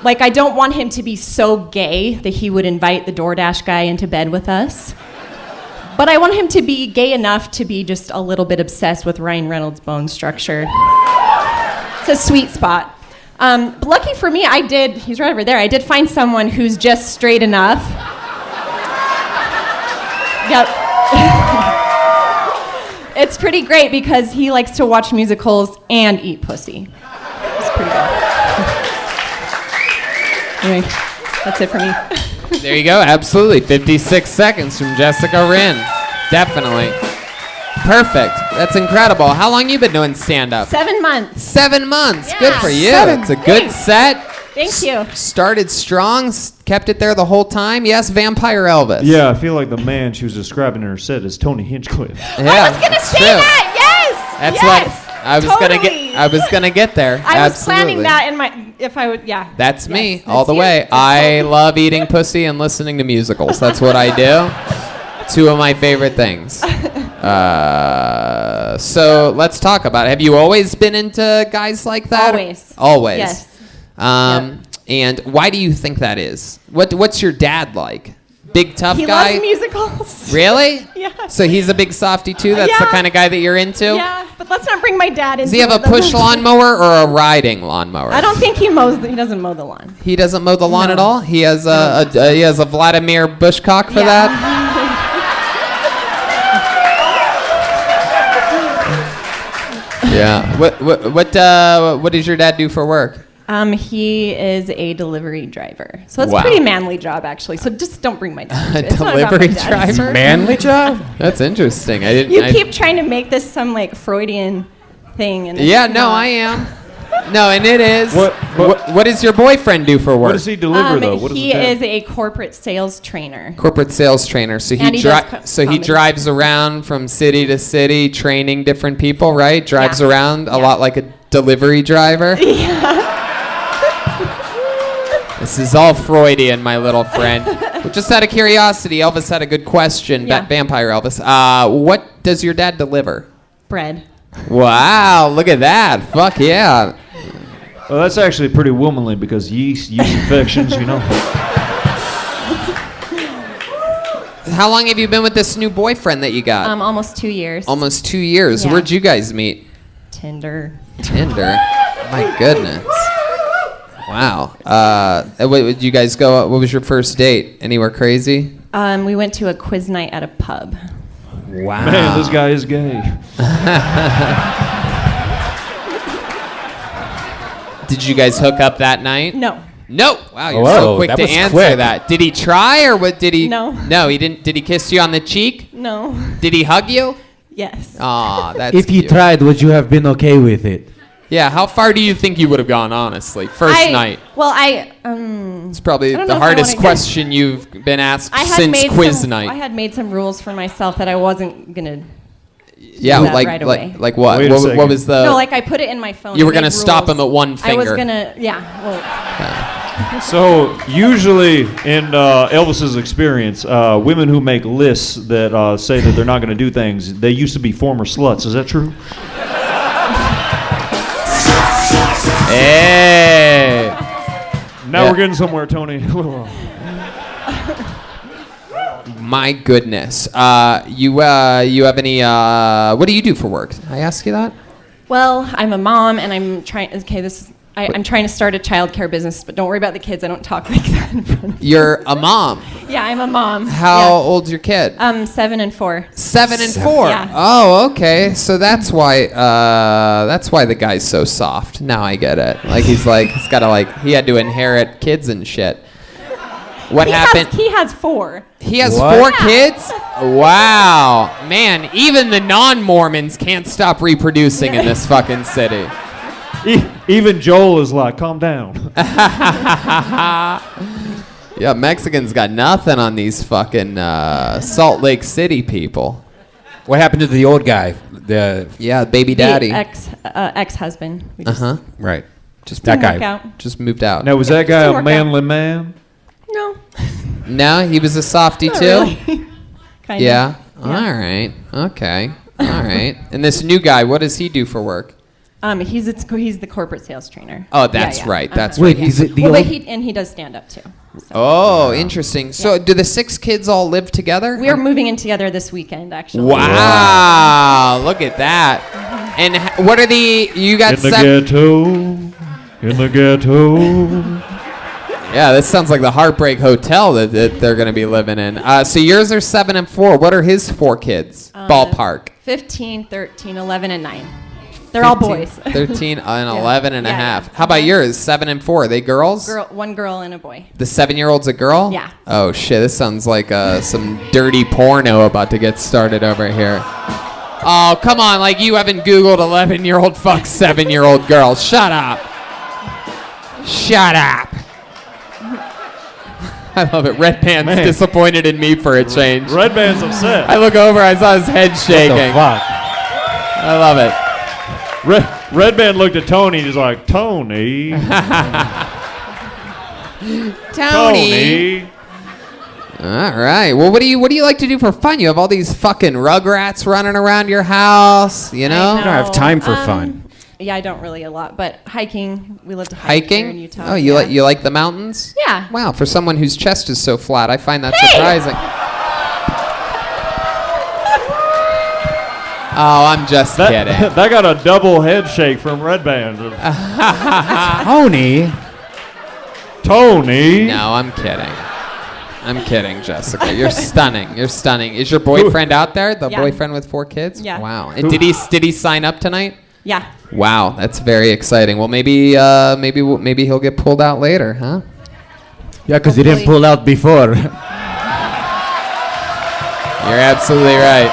Like, I don't want him to be so gay that he would invite the DoorDash guy into bed with us. But I want him to be gay enough to be just a little bit obsessed with Ryan Reynolds' bone structure. It's a sweet spot. But lucky for me, he's right over there, I did find someone who's just straight enough. Yep. It's pretty great because he likes to watch musicals and eat pussy. It's pretty good. Anyway, that's it for me. There you go, absolutely. 56 seconds from Jessica Rinn. Definitely. Perfect. That's incredible. How long you been doing stand-up? 7 months. 7 months. Yeah. Good for you. 7. It's a good Thanks. set. Thank you. Started strong, kept it there the whole time. Yes, Vampire Elvis. Yeah, I feel like the man she was describing in her set is Tony Hinchcliffe. Yeah, I was gonna that's say true. that. Yes. That's yes. what I was totally. gonna get there. I was planning Absolutely. that in my. If I would, yeah. That's Yes, me that's all the you. way. That's I totally- love eating pussy and listening to musicals. That's what I do. 2 of my favorite things. So let's talk about it. Have you always been into guys like that? Always. Always. Yes. And why do you think that is? What's your dad like? Big tough He guy? loves musicals. Really? Yeah. So he's a big softy too? That's the Yeah. kind of guy that you're into? Yeah, but let's not bring my dad into Does he have a it. push lawnmower or a riding lawnmower? I don't think he mows. He doesn't mow the lawn. He doesn't mow the lawn No. at all? He has he has a Vladimir Bushcock for that? Yeah. What does your dad do for work? He is a delivery driver. So it's Wow. a pretty manly job, actually. So just don't bring my dad into A it. It's not about delivery my dad. driver? Manly job? That's interesting. I didn't. You I- keep trying to make this some like Freudian thing. And Yeah, it's no, not. I am. No, and it is. What- What does your boyfriend do for work? What does he deliver, though? What does He his dad- is a corporate sales trainer. Corporate sales trainer. So And he does he comedy. drives around from city to city training different people, right? Drives Yeah. around a Yeah. lot like a delivery driver. Yeah. This is all Freudian, my little friend. But just out of curiosity, Elvis had a good question. Yeah. Vampire Elvis. What does your dad deliver? Bread. Wow, look at that. Fuck yeah. Well, that's actually pretty womanly because yeast infections, you know. How long have you been with this new boyfriend that you got? Almost 2 years. Almost 2 years. Yeah. Where'd you guys meet? Tinder. Tinder. My goodness. Wow. Wait, did you guys go? What was your first date? Anywhere crazy? We went to a quiz night at a pub. Wow. Man, this guy is gay. Did you guys hook up that night? No. No. Wow, you're Whoa, so quick that to was answer quick. that. Did he try or what did he? No. No, he didn't. Did he kiss you on the cheek? No. Did he hug you? Yes. Aw, that's If he cute. tried, would you have been okay with it? Yeah, how far do you think you would have gone, honestly? First night. Well, It's probably I don't the know if I hardest wanna get- question you've been asked I had since made quiz some, night. I had made some rules for myself that I wasn't gonna. Yeah, do that like right away. like what? Wait a What second. was the? No, like I put it in my phone. You I were gonna made stop rules. him at one I was finger. gonna, yeah. Well, So usually in Elvis's experience, women who make lists that say that they're not going to do things, they used to be former sluts. Is that true? Hey. Now Yeah. we're getting somewhere, Tony. My goodness. You have any? What do you do for work? I ask you that. Well, I'm a mom, and I'm trying. Okay, I'm trying to start a childcare business, but don't worry about the kids. I don't talk like that in front of You're a mom. Yeah, I'm a mom. How old's your kid? 7 and 4. 7 and 4. Yeah. Oh, okay. So that's why the guy's so soft. Now I get it. Like he's gotta he had to inherit kids and shit. What happened? He has 4. He has What? 4 kids? Wow. Man, even the non-Mormons can't stop reproducing in this fucking city. Even Joel is like, calm down. Yeah, Mexicans got nothing on these fucking Salt Lake City people. What happened to the old guy? Yeah, baby daddy. The ex-husband. We just Right. Just That didn't work guy. out. Just moved out. Now, was that guy Still a work manly man? No. No, he was a softie Not too. really. Kind Yeah. of. All right. Okay. All right. And this new guy, what does he do for work? He's the corporate sales trainer. Oh, that's Yeah. right. That's Wait, right. is it the Well, old? but he does stand up too. So. Oh, interesting. So, do the 6 kids all live together? We are moving in together this weekend, actually. Wow! Look at that. And what are you got? In the ghetto. In the ghetto. Yeah, this sounds like the Heartbreak Hotel that they're going to be living in. So yours are 7 and 4. What are his 4 kids? Ballpark. 15, 13, 11, and 9. They're all boys. 13 and 11 and a Yeah, half. yeah. How about yours? 7 and 4. Are they girls? One girl and a boy. The 7-year-old's a girl? Yeah. Oh, shit. This sounds like some dirty porno about to get started over here. Oh, come on. Like you haven't Googled 11-year-old fuck 7-year-old girl. Shut up. Shut up. I love it. Redban's Man. disappointed in me for a change. Redban's upset. I look over, I saw his head shaking. Fuck. I love it. Redban looked at Tony. He's like, Tony. Tony. All right. Well, what do you like to do for fun? You have all these fucking rugrats running around your house, you know? I don't have time for fun. Yeah, I don't really a lot, but hiking. We love to hike here in Hiking? Utah. Oh, you like the mountains? Yeah. Wow, for someone whose chest is so flat, I find that surprising. Oh, I'm just kidding. That got a double head shake from Redban. Tony. No, I'm kidding. I'm kidding, Jessica. You're stunning. You're stunning. Is your boyfriend out there? The Yeah. boyfriend with 4 kids? Yeah. Wow. And did he sign up tonight? Yeah. Wow, that's very exciting. Well, maybe he'll get pulled out later, huh? Yeah, because he didn't Hopefully. pull out before. You're absolutely right.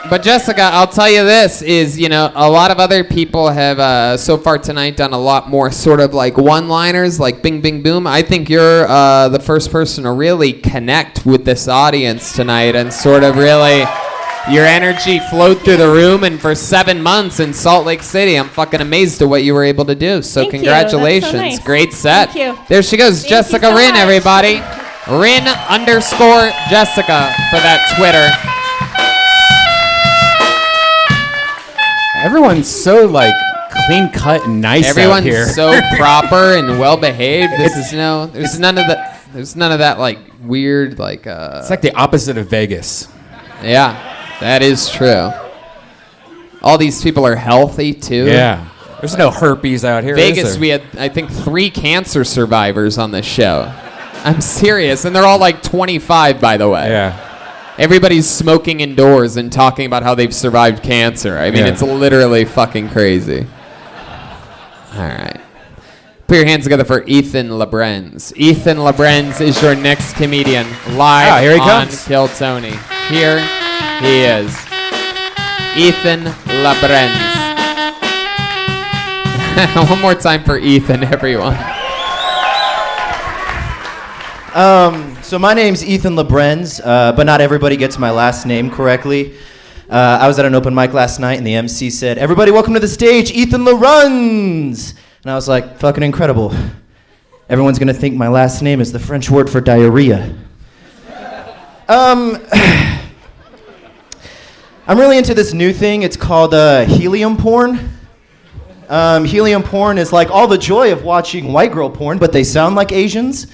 But Jessica, I'll tell you this is, a lot of other people have so far tonight done a lot more sort of like one-liners, like bing, bing, boom. I think you're the first person to really connect with this audience tonight and sort of really, your energy flowed through the room. And for 7 months in Salt Lake City, I'm fucking amazed at what you were able to do. So Thank you. That's so congratulations. nice. Great set. Thank you. There she goes, Thank you Jessica so Rin, much. everybody. Rin_Jessica for that Twitter. Everyone's so like clean cut and nice out Everyone's here. so proper and well behaved. There's none of that like weird like It's like the opposite of Vegas. yeah, that is true. All these people are healthy too. Yeah. There's no herpes out here. is Vegas, there? we had I think 3 cancer survivors on the show. I'm serious, and they're all like 25, by the way. Yeah. Everybody's smoking indoors and talking about how they've survived cancer. I mean, Yeah. it's literally fucking crazy. All right. Put your hands together for Ethan Lebrun. Ethan Lebrun is your next comedian live Ah, here he on comes. Kill Tony. Here he is. Ethan Lebrun. One more time for Ethan, everyone. So my name's Ethan Lebrun, but not everybody gets my last name correctly. I was at an open mic last night, and the MC said, "Everybody, welcome to the stage, Ethan Lebrun." And I was like, "Fucking incredible! Everyone's gonna think my last name is the French word for diarrhea." I'm really into this new thing. It's called helium porn. Helium porn is like all the joy of watching white girl porn, but they sound like Asians.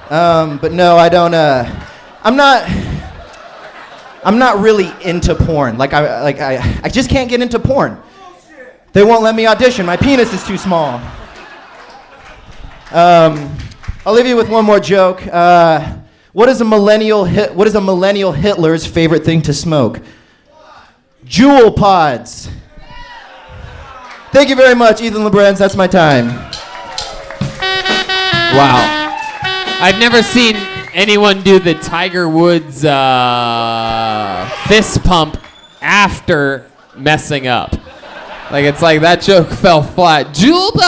But no, I don't. I'm not really into porn. I just can't get into porn. They won't let me audition. My penis is too small. I'll leave you with one more joke. What is a millennial Hitler's favorite thing to smoke? Jewel pods. Thank you very much, Ethan Lebrun. That's my time. Wow. I've never seen anyone do the Tiger Woods fist pump after messing up. Like, it's like that joke fell flat. Julda!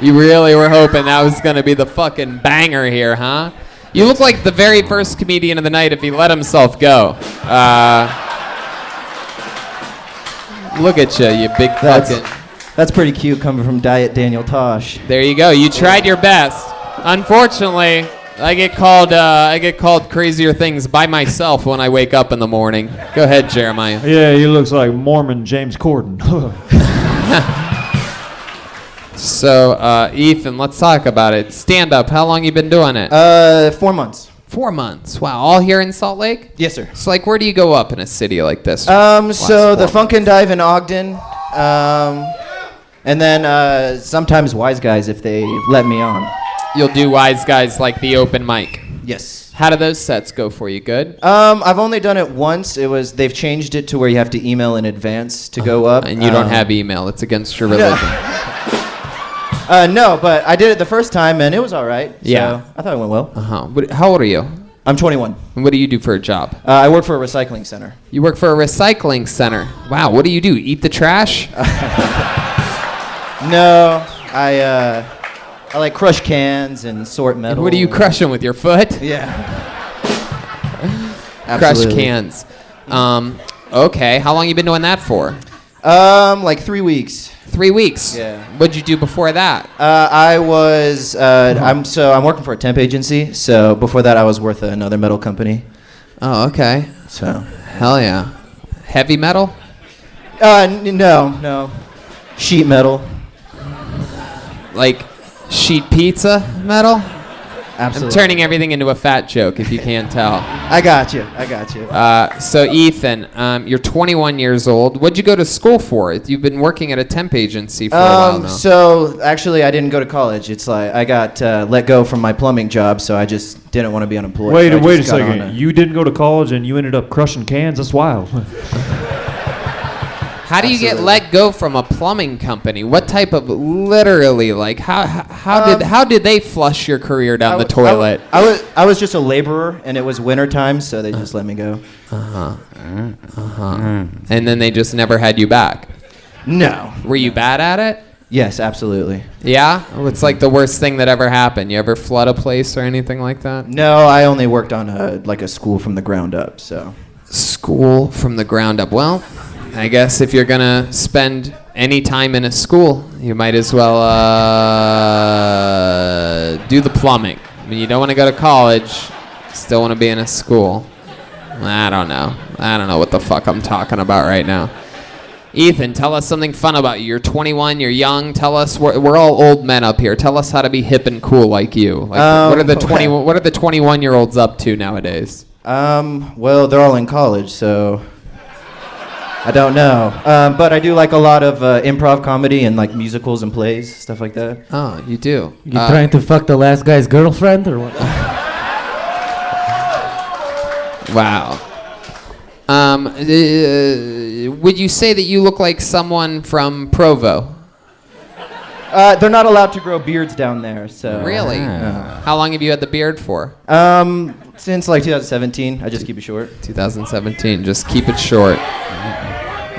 You really were hoping that was going to be the fucking banger here, huh? You look like the very first comedian of the night if he let himself go. Look at you big fucking... That's pretty cute coming from Diet Daniel Tosh. There you go. You tried your best. Unfortunately, I get called crazier things by myself when I wake up in the morning. Go ahead, Jeremiah. Yeah, he looks like Mormon James Corden. So, Ethan, let's talk about it. Stand up. How long you been doing it? 4 months. 4 months. Wow. All here in Salt Lake? Yes, sir. So, like, where do you go up in a city like this? So the Funk and Dive in Ogden, and then sometimes Wise Guys if they let me on. You'll do Wise Guys like the open mic. Yes. How do those sets go for you? Good? I've only done it once. They've changed it to where you have to email in advance to go up. And you don't have email. It's against your religion. No, but I did it the first time and it was all right. Yeah. So I thought it went well. How old are you? I'm 21. And what do you do for a job? I work for a recycling center. You work for a recycling center. Wow. What do you do? Eat the trash? No, I like crush cans and sort metal. And what are you crushing with your foot? Yeah. Crush cans. Okay. How long you been doing that for? Like 3 weeks. 3 weeks. Yeah. What'd you do before that? I was. I'm working for a temp agency. So before that, I was with another metal company. Oh, okay. So. Hell yeah. Heavy metal? No. Sheet metal. Like sheet pizza metal? Absolutely. I'm turning everything into a fat joke, if you can't tell. I got you. So, Ethan, you're 21 years old. What'd you go to school for? You've been working at a temp agency for a while now. So, actually, I didn't go to college. It's like I got let go from my plumbing job, so I just didn't want to be unemployed. Wait so a second. You didn't go to college and you ended up crushing cans? That's wild. How do you get let go from a plumbing company? What type of literally like how did they flush your career down the toilet? I was just a laborer and it was winter time, so they just let me go. And then they just never had you back. No. Were you bad at it? Yes, absolutely. Yeah? What's like the worst thing that ever happened? You ever flood a place or anything like that? No, I only worked on a school from the ground up, so. School from the ground up. Well, I guess if you're gonna spend any time in a school, you might as well do the plumbing. I mean, you don't want to go to college, still want to be in a school. I don't know what the fuck I'm talking about right now. Ethan, tell us something fun about you. You're 21, you're young. Tell us, we're all old men up here. Tell us how to be hip and cool like you. Like, what are the 21-year-olds up to nowadays? Well, they're all in college, so I don't know. But I do like a lot of improv comedy and like musicals and plays, stuff like that. Oh, you do? You trying to fuck the last guy's girlfriend or what? Wow. Would you say that you look like someone from Provo? They're not allowed to grow beards down there, so. Really? How long have you had the beard for? Since like 2017. I just keep it short. 2017. Just keep it short.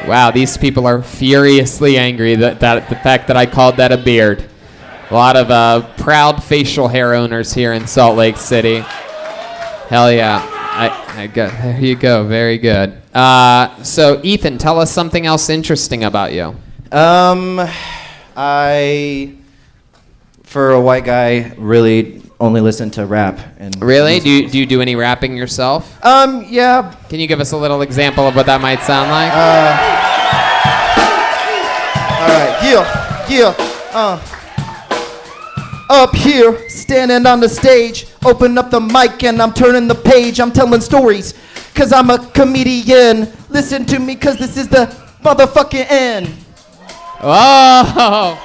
Wow, these people are furiously angry that the fact that I called that a beard. A lot of proud facial hair owners here in Salt Lake City. Hell yeah. There you go. Very good. So, Ethan, tell us something else interesting about you. I, for a white guy, really only listen to rap. And Really? Do you do any rapping yourself? Yeah. Can you give us a little example of what that might sound like? All right, yeah. Up here, standing on the stage, open up the mic and I'm turning the page. I'm telling stories, cause I'm a comedian. Listen to me, cause this is the motherfucking end. Oh!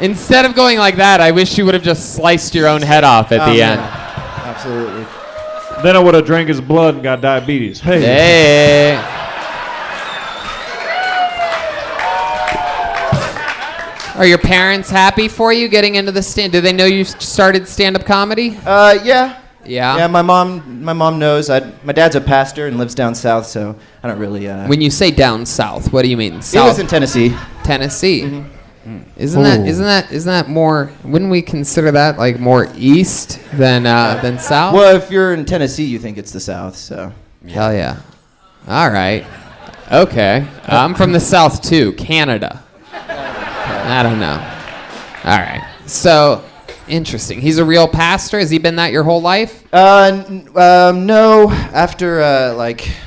Instead of going like that, I wish you would have just sliced your own head off at the end. Absolutely. Then I would have drank his blood and got diabetes. Hey. Hey. Are your parents happy for you getting into the stand? Do they know you started stand-up comedy? Yeah. Yeah? Yeah, my mom knows. My dad's a pastor and lives down south, so I don't really. When you say down south, what do you mean? He South? lives in Tennessee. Tennessee. Mm-hmm. Isn't that more? Wouldn't we consider that like more east than south? Well, if you're in Tennessee, you think it's the south, so. Hell yeah! All right, okay. I'm from the south too, Canada. I don't know. All right, so interesting. He's a real pastor. Has he been that your whole life? No. After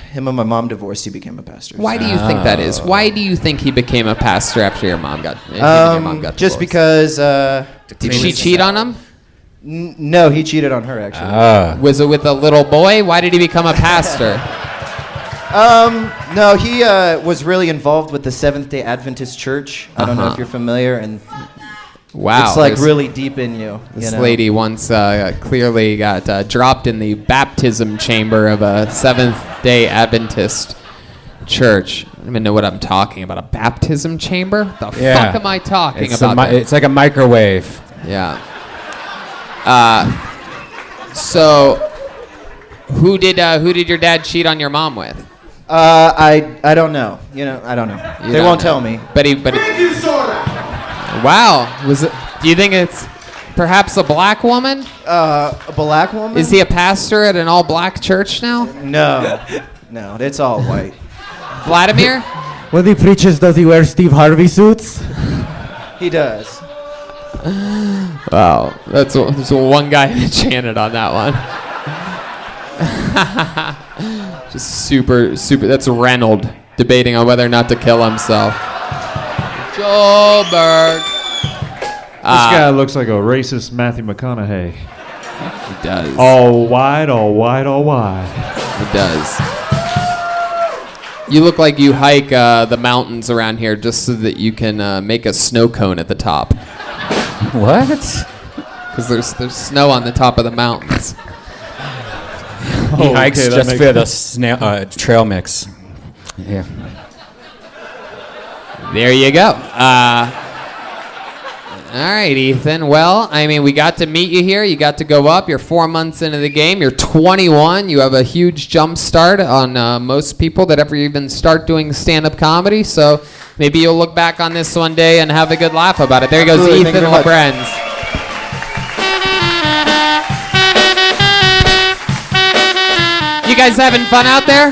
him and my mom divorced, he became a pastor. Why do you think that is? Why do you think he became a pastor after your mom got just divorced? because. Did she cheat on him? No, he cheated on her actually. Was it with a little boy? Why did he become a pastor? No, he was really involved with the Seventh-day Adventist Church. I don't know if you're familiar, and wow, it's like really deep in you. This lady once clearly got dropped in the baptism chamber of a Seventh-day Adventist church. I don't even know what I'm talking about. A baptism chamber? The fuck am I talking about? It's like a microwave. Yeah. So, who did your dad cheat on your mom with? I don't know. I don't know. They won't tell me. But wow. Do you think it's perhaps a black woman? A black woman? Is he a pastor at an all-black church now? No, it's all white. Vladimir? When he preaches, does he wear Steve Harvey suits? He does. Wow, that's one guy that chanted on that one. Just super. That's Reynolds debating on whether or not to kill himself. Joburg. This guy looks like a racist Matthew McConaughey. He does. All white, all white, all white. He does. You look like you hike the mountains around here just so that you can make a snow cone at the top. What? Because there's snow on the top of the mountains. He hikes just for the trail mix. Yeah. There you go. All right, Ethan. Well, I mean, we got to meet you here. You got to go up. You're 4 months into the game. You're 21. You have a huge jump start on most people that ever even start doing stand-up comedy. So maybe you'll look back on this one day and have a good laugh about it. There goes Absolutely. Ethan Lebrun. You guys having fun out there?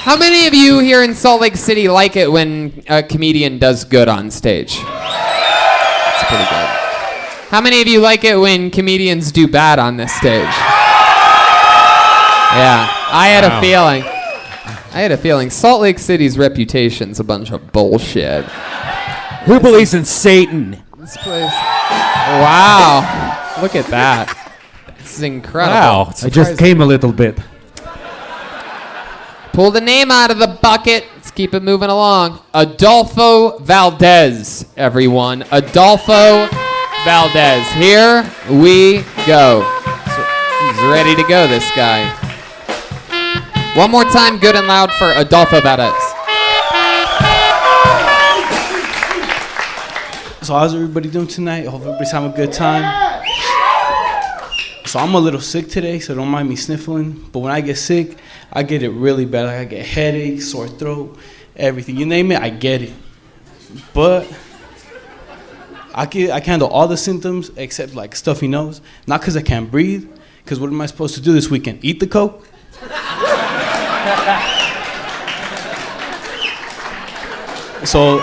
How many of you here in Salt Lake City like it when a comedian does good on stage? That's pretty good. How many of you like it when comedians do bad on this stage? Yeah, I had a feeling. Salt Lake City's reputation's a bunch of bullshit. Who believes in Satan? This place. Wow. Look at that. This is incredible. Wow. I just came a little bit. Pull the name out of the bucket. Let's keep it moving along. Adolfo Valdez, everyone. Adolfo Valdez. Here we go. He's ready to go, this guy. One more time, good and loud for Adolfo Valdez. So how's everybody doing tonight? Hope everybody's having a good time. So I'm a little sick today, so don't mind me sniffling. But when I get sick, I get it really bad. Like I get headaches, sore throat, everything. You name it, I get it. But I can handle all the symptoms except like stuffy nose. Not because I can't breathe, because what am I supposed to do this weekend? Eat the Coke? So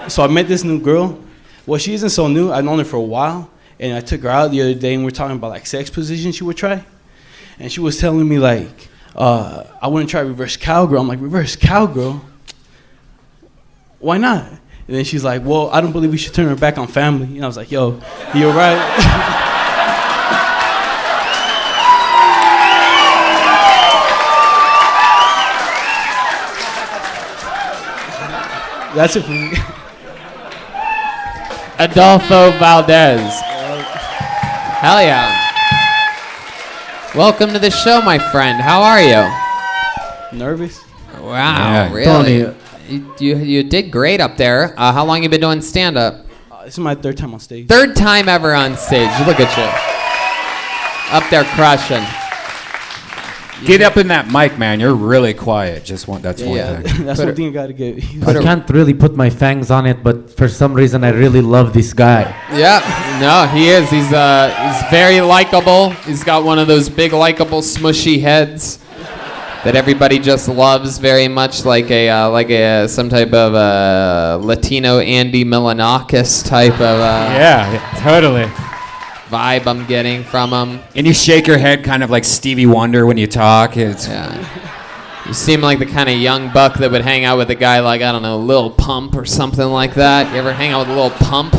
So I met this new girl. Well, she isn't so new. I've known her for a while. And I took her out the other day, and we were talking about, like, sex positions she would try. And she was telling me, like, I wouldn't try reverse cowgirl. I'm like, reverse cowgirl? Why not? And then she's like, well, I don't believe we should turn her back on family. And I was like, yo, you're right. That's it for me. Adolfo Valdez. Hell yeah. Welcome to the show, my friend. How are you? Nervous? Wow, Yeah, really? Tony. You did great up there. How long you been doing stand-up? This is my third time on stage. Third time ever on stage. Look at you. Up there crushing. Get up in that mic, man. You're really quiet. That's one That's thing. one thing I gotta get. I can't really put my fangs on it, but for some reason I really love this guy. Yeah, no, he is. He's very likable. He's got one of those big, likable, smushy heads that everybody just loves very much, like some type of Latino Andy Milonakis type of Yeah, totally. vibe I'm getting from him. And you shake your head kind of like Stevie Wonder when you talk. Yeah. You seem like the kind of young buck that would hang out with a guy like, I don't know, Lil Pump or something like that. You ever hang out with Lil Pump?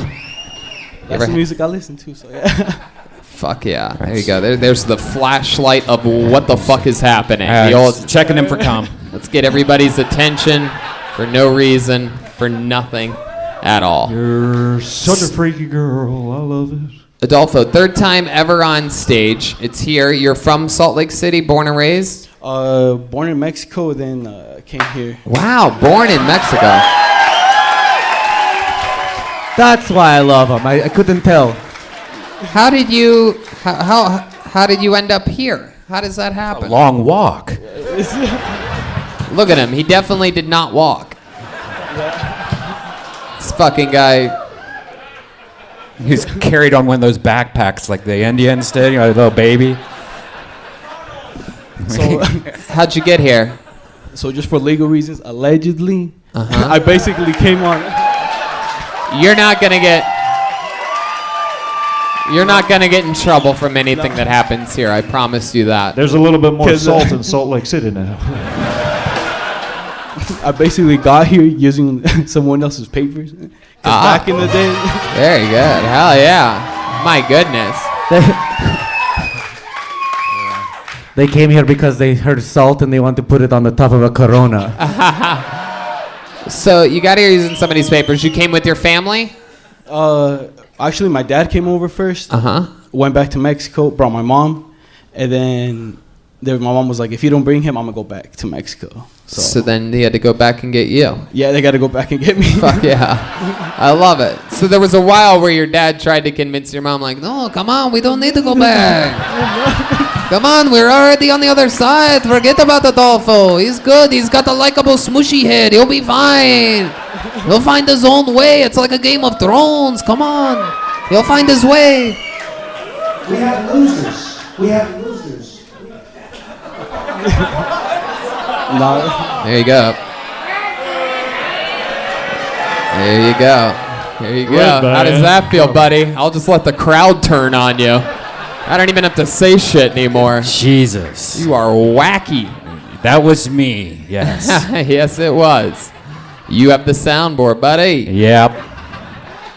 That's the music I listen to, so yeah. Fuck yeah. There you go. There's the flashlight of what the fuck is happening. The Just checking him for cum. Let's get everybody's attention for no reason, for nothing at all. You're such a freaky girl. I love it. Adolfo, third time ever on stage. It's here. You're from Salt Lake City, born and raised? Born in Mexico, then came here. Wow, born in Mexico. That's why I love him. I couldn't tell. How did you how did you end up here? How does that happen? Long walk. Look at him. He definitely did not walk. This fucking guy. He's carried on one of those backpacks like the Indians did, a little baby. So, how'd you get here? So just for legal reasons, allegedly, I basically came on. You're not gonna get in trouble from anything that happens here. I promise you that. There's a little bit more salt in Salt Lake City now. I basically got here using someone else's papers. 'Cause back in the day. Very good. Hell yeah. My goodness. They came here because they heard salt and they want to put it on the top of a Corona. So you got here using somebody's papers. You came with your family? Actually, my dad came over first. Went back to Mexico, brought my mom, and then my mom was like, if you don't bring him, I'm going to go back to Mexico. So then they had to go back and get you. Yeah, they got to go back and get me. Fuck yeah. I love it. So there was a while where your dad tried to convince your mom, like, no, come on, we don't need to go back. Come on, we're already on the other side. Forget about Adolfo. He's good. He's got a likable smushy head. He'll be fine. He'll find his own way. It's like a Game of Thrones. Come on. He'll find his way. We have losers. We have losers. There you go. There you go. There you go. Redban. How does that feel, buddy? I'll just let the crowd turn on you. I don't even have to say shit anymore. Jesus. You are wacky. That was me, yes. Yes, it was. You have the soundboard, buddy. Yep.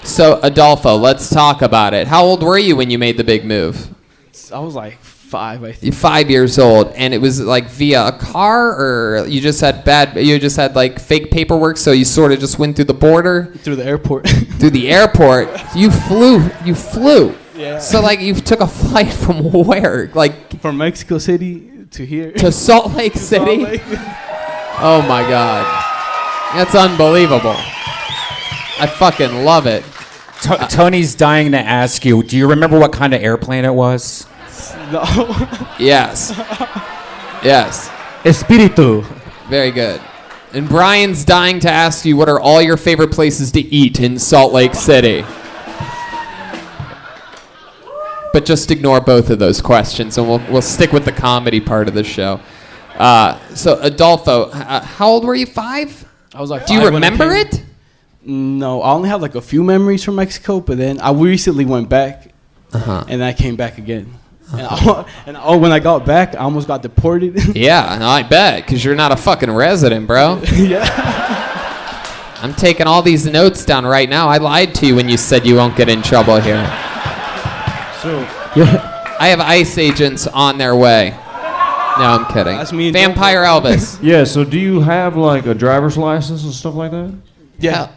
So, Adolfo, let's talk about it. How old were you when you made the big move? I was like 5, I think. You're 5 years old, and it was like via a car, or you just had like fake paperwork, so you sort of just went through the border? Through the airport. Through the airport? You flew. Yeah. So like you took a flight from where? Like from Mexico City to here. To Salt Lake City? Salt Lake. Oh my God. That's unbelievable. I fucking love it. Tony's dying to ask you, do you remember what kind of airplane it was? No. Yes. Yes. Espiritu. Very good. And Brian's dying to ask you, what are all your favorite places to eat in Salt Lake City? But just ignore both of those questions, and we'll stick with the comedy part of the show. So Adolfo, how old were you? 5? I was like, do you remember it? No, I only have like a few memories from Mexico, but then I recently went back, and I came back again. When I got back, I almost got deported. Yeah, no, I bet, because you're not a fucking resident, bro. Yeah. I'm taking all these notes down right now. I lied to you when you said you won't get in trouble here. So, I have ICE agents on their way. No, I'm kidding. That's me and Vampire Elvis. yeah. So, do you have like a driver's license and stuff like that? Yeah.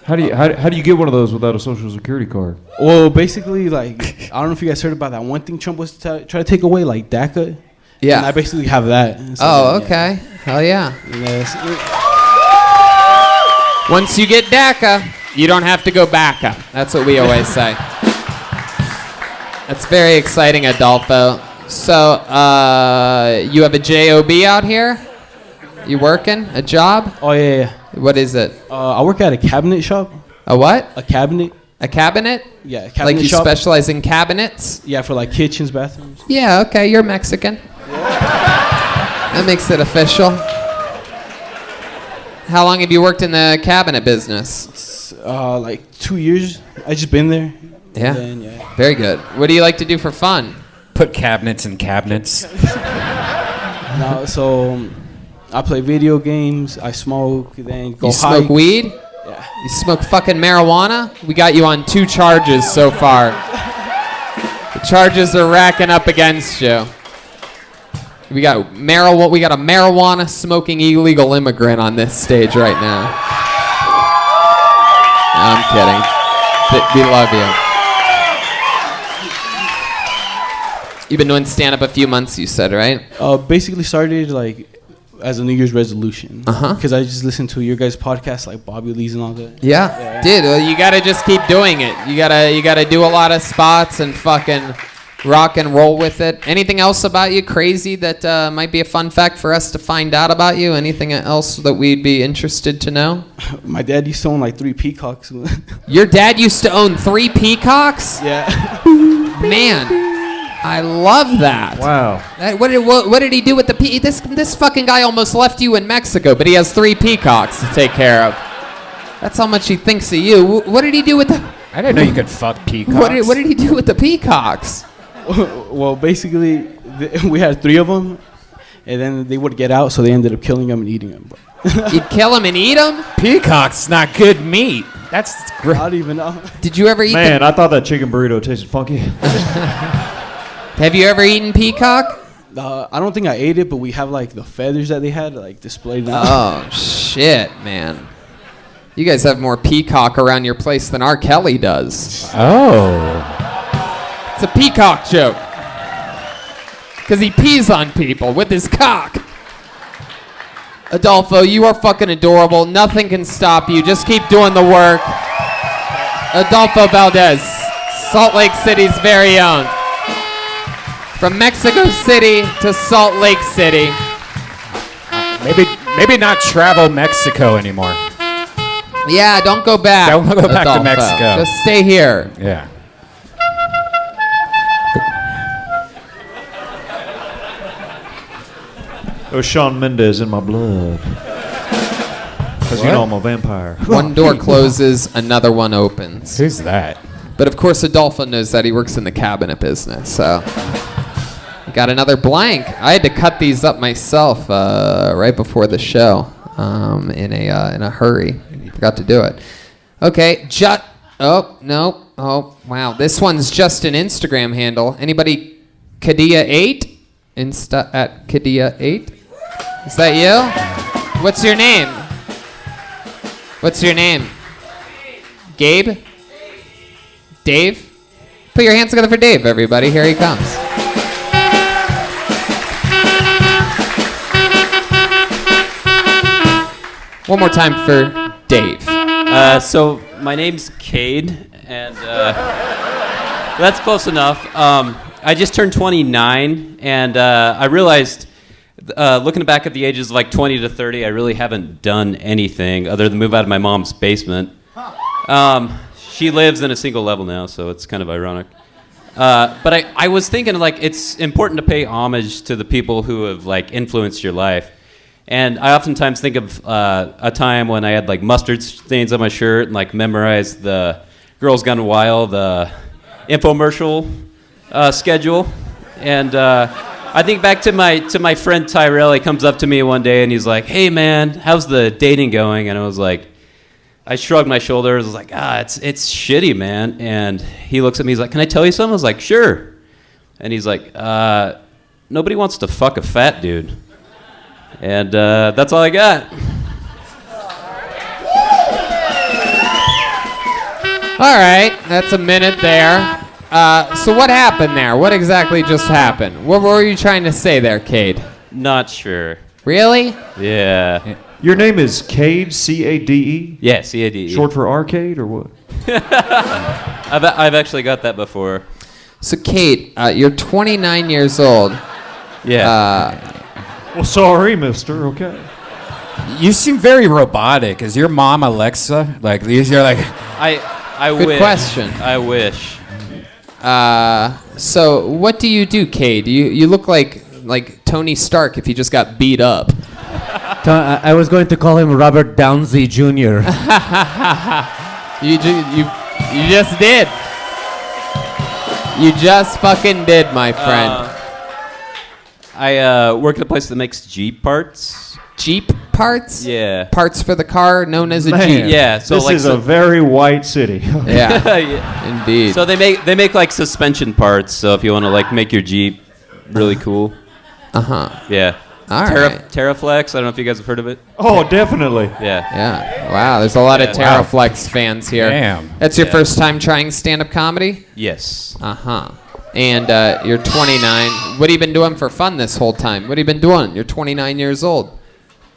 How do you get one of those without a social security card? Well, basically, like, I don't know if you guys heard about that one thing Trump was trying to take away, like DACA. Yeah. And I basically have that. So, okay. Hell yeah. Yes. Once you get DACA, you don't have to go back up. That's what we always say. That's very exciting, Adolfo. So, you have a job out here? You working? A job? Oh, yeah. What is it? I work at a cabinet shop. A what? A cabinet. A cabinet? Yeah, a cabinet like you shop. specialize in cabinets? Yeah, for like kitchens, bathrooms. Yeah, okay, you're Mexican. That makes it official. How long have you worked in the cabinet business? Like 2 years. I just been there. Yeah. Then, Very good. What do you like to do for fun? Put cabinets in cabinets. No, so I play video games. I smoke. Then go You smoke hike. weed? Yeah. You smoke fucking marijuana? We got you on 2 charges so far. The charges are racking up against you. We got a marijuana smoking illegal immigrant on this stage right now. No, I'm kidding. We love you. You've been doing stand-up a few months, you said, right? Basically started like as a New Year's resolution. Because I just listened to your guys' podcast, like Bobby Lee's and all that. Yeah. Dude, well, you gotta just keep doing it. You gotta do a lot of spots and fucking rock and roll with it. Anything else about you crazy that might be a fun fact for us to find out about you? Anything else that we'd be interested to know? My dad used to own like 3 peacocks. Your dad used to own 3 peacocks? Yeah. Man, I love that. Wow. What did he do with the This fucking guy almost left you in Mexico, but he has 3 peacocks to take care of. That's how much he thinks of you. What did he do with the... I didn't know you could fuck peacocks. What did he do with the peacocks? Well, basically, we had 3 of them, and then they would get out, so they ended up killing them and eating them. You'd kill them and eat them? Peacock's not good meat. That's great. I don't even know. Did you ever eat Man, I thought that chicken burrito tasted funky. Have you ever eaten peacock? I don't think I ate it, but we have like the feathers that they had like displayed now. Oh, shit, man. You guys have more peacock around your place than R. Kelly does. Oh. It's a peacock joke. Because he pees on people with his cock. Adolfo, you are fucking adorable. Nothing can stop you. Just keep doing the work. Adolfo Valdez, Salt Lake City's very own. From Mexico City to Salt Lake City. Maybe not travel Mexico anymore. Yeah, don't go back. Don't go back to Adolfo. Mexico. Just stay here. Yeah. It was Shawn Mendes in my blood. Because you know I'm a vampire. One door closes, another one opens. Who's that? But of course, Adolfo knows that he works in the cabinet business, so we got another blank. I had to cut these up myself right before the show in a hurry. Forgot to do it. Okay, oh no, oh wow, this one's just an Instagram handle. Anybody? Kadia8 Insta at Kadia8. Is that you? What's your name? What's your name? Gabe? Dave? Put your hands together for Dave, everybody. Here he comes. One more time for Dave. So my name's Cade, and that's close enough. I just turned 29, and I realized, looking back at the ages of like 20 to 30, I really haven't done anything other than move out of my mom's basement. She lives in a single level now, so it's kind of ironic. But I was thinking, like, it's important to pay homage to the people who have like influenced your life. And I oftentimes think of a time when I had like mustard stains on my shirt and like memorized the Girls Gone Wild infomercial schedule. And I think back to my friend Tyrell. He comes up to me one day and he's like, "Hey man, how's the dating going?" And I was like, I shrugged my shoulders. I was like, it's shitty, man. And he looks at me. He's like, "Can I tell you something?" I was like, "Sure." And he's like, "Nobody wants to fuck a fat dude." And that's all I got. All right, that's a minute there. So what happened there? What exactly just happened? What were you trying to say there, Cade? Not sure. Really? Yeah. Your name is Cade, C-A-D-E? Yeah, C-A-D-E. Short for arcade or what? I've actually got that before. So, Cade, you're 29 years old. Yeah. Well, sorry, mister. Okay. You seem very robotic. Is your mom Alexa? Like, you're like... I Good wish. question. I wish. So what do you do, Cade? You look like Tony Stark if he just got beat up. I was going to call him Robert Downey Jr. You just did. You just fucking did, my friend. I work at a place that makes Jeep parts. Jeep parts? Yeah. Parts for the car known as a Man, Jeep. Yeah. So this like is a very white city. Yeah. Yeah. Indeed. So they make like suspension parts. So if you want to like make your Jeep really cool. Yeah. All right. Terraflex. I don't know if you guys have heard of it. Oh, definitely. Yeah. Yeah. Wow, there's a lot of Terraflex fans here. Damn. That's your first time trying stand-up comedy? Yes. And you're 29. What have you been doing for fun this whole time? What have you been doing? You're 29 years old.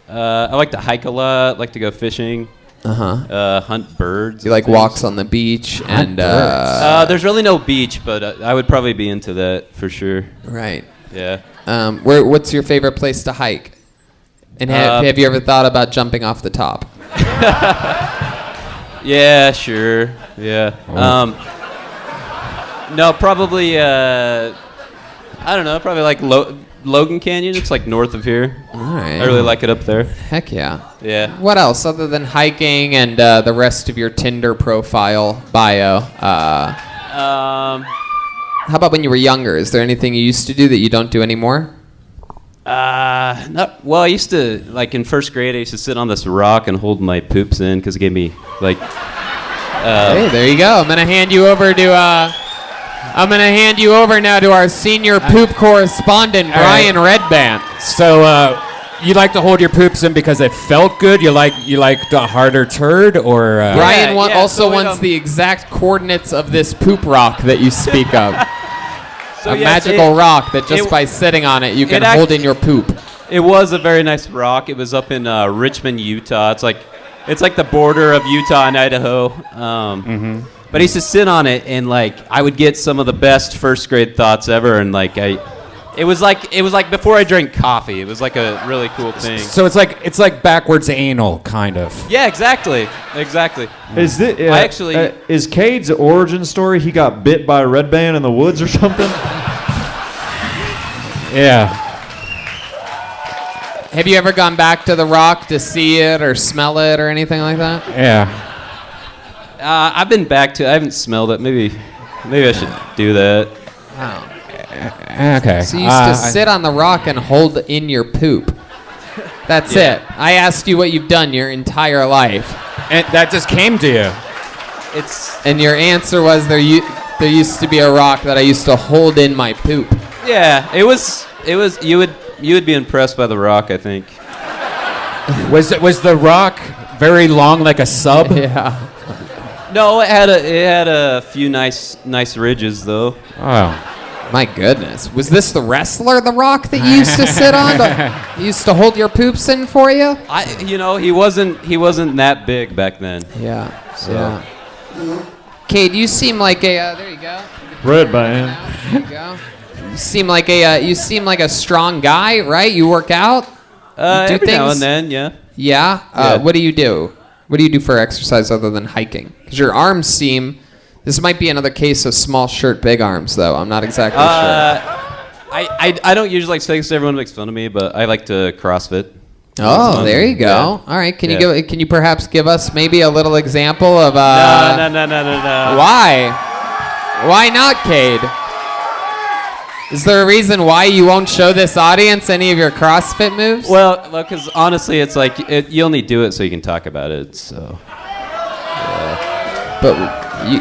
I like to hike a lot. Like to go fishing. Hunt birds. You like walks on the beach and there's really no beach, but I would probably be into that for sure. Right. Yeah. What's your favorite place to hike? And have you ever thought about jumping off the top? Yeah, sure. Yeah. No, probably. I don't know. Probably like Logan Canyon. It's like north of here. All right. I really like it up there. Heck yeah. Yeah. What else other than hiking and the rest of your Tinder profile bio? How about when you were younger? Is there anything you used to do that you don't do anymore? Not well. I used to like in first grade. I used to sit on this rock and hold my poops in because it gave me like. Hey, there you go. I'm gonna hand you over now to our senior poop correspondent, Brian Redban. So, you like to hold your poops in because it felt good? You like a harder turd, or Brian also wants the exact coordinates of this poop rock that you speak of. A magical rock that just by sitting on it you can hold in your poop. It was a very nice rock. It was up in Richmond, Utah. It's like the border of Utah and Idaho. But I used to sit on it and like I would get some of the best first grade thoughts ever, and like it was like before I drank coffee. It was like a really cool thing. So it's like backwards anal, kind of. Yeah, exactly. Is this, I actually is Cade's origin story? He got bit by a Redban in the woods or something? Yeah. Have you ever gone back to the rock to see it or smell it or anything like that? Yeah. I've been back to. I haven't smelled it. Maybe I should do that. Wow. Okay. So you used to sit on the rock and hold in your poop. That's it. I asked you what you've done your entire life, and that just came to you. And your answer was there used to be a rock that I used to hold in my poop. Yeah, it was. You would be impressed by the rock, I think. Was the rock very long, like a sub? Yeah. No, it had a few nice ridges though. Oh. My goodness. Was this the wrestler, The Rock, that you used to sit on? He used to hold your poops in for you? He wasn't that big back then. Yeah. So. Cade, you seem like a there you go. Redban. There you go. You seem like a strong guy, right? You work out? Every now and then, yeah. Yeah? What do you do? What do you do for exercise other than hiking? Because your arms seem... This might be another case of small shirt, big arms, though. I'm not exactly sure. I don't usually like sex. Everyone makes fun of me, but I like to CrossFit. Oh, there you go. All right, can you perhaps give us maybe a little example of No. Why? Why not, Cade? Is there a reason why you won't show this audience any of your CrossFit moves? Well, because honestly, it's like you only do it so you can talk about it. So. But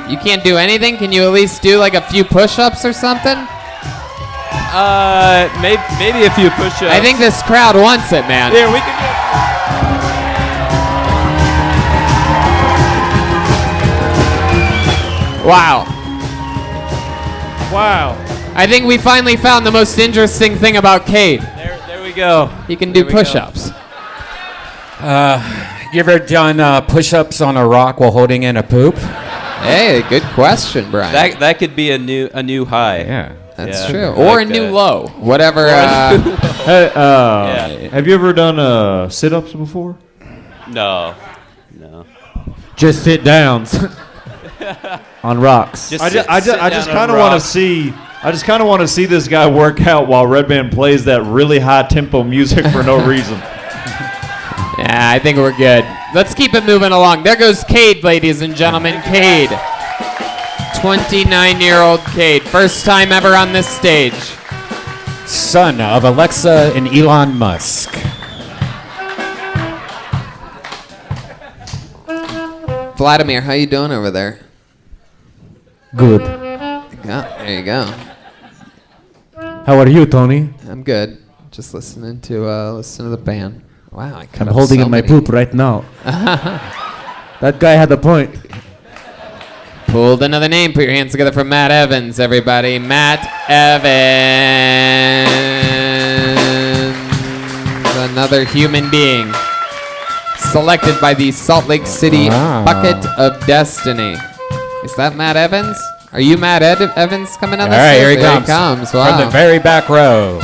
you can't do anything? Can you at least do like a few push-ups or something? Maybe a few push-ups. I think this crowd wants it, man. Here, we can do Wow. Wow. I think we finally found the most interesting thing about Cade. There we go. He can do push-ups. You ever done push-ups on a rock while holding in a poop? Hey, good question, Brian. That could be a new high. Yeah. That's true. Or a new low. Whatever. Have you ever done sit-ups before? No. Just sit down on rocks. I just kind of want to see. I just kind of want to see this guy work out while Redban plays that really high tempo music for no reason. Yeah, I think we're good. Let's keep it moving along. There goes Cade, ladies and gentlemen. Cade. 29-year-old Cade. First time ever on this stage. Son of Alexa and Elon Musk. Vladimir, how you doing over there? Good. There you go. How are you, Tony? I'm good. Just listening to the band. Wow, I cut I'm up holding so in my many. poop right now. That guy had a point. Pulled another name. Put your hands together for Matt Evans, everybody. Matt Evans. Another human being. Selected by the Salt Lake City Bucket of Destiny. Is that Matt Evans? Are you Matt Evans coming on All the right, stage? here he There comes. he comes. Wow. From the very back row.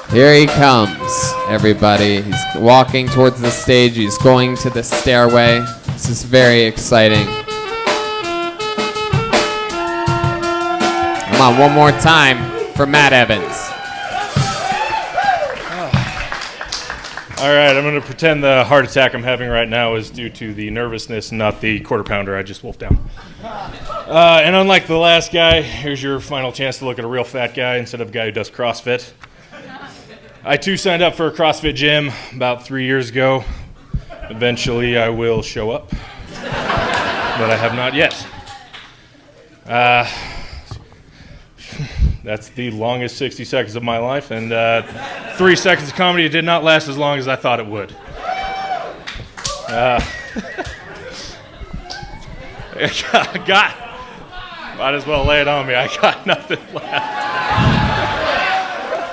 Here he comes, everybody. He's walking towards the stage. He's going to the stairway. This is very exciting. Come on, one more time for Matt Evans. All right, I'm going to pretend the heart attack I'm having right now is due to the nervousness, not the quarter pounder I just wolfed down. And unlike the last guy, here's your final chance to look at a real fat guy instead of a guy who does CrossFit. I too signed up for a CrossFit gym about 3 years ago. Eventually I will show up, but I have not yet. That's the longest 60 seconds of my life, and 3 seconds of comedy did not last as long as I thought it would. Might as well lay it on me. I got nothing left.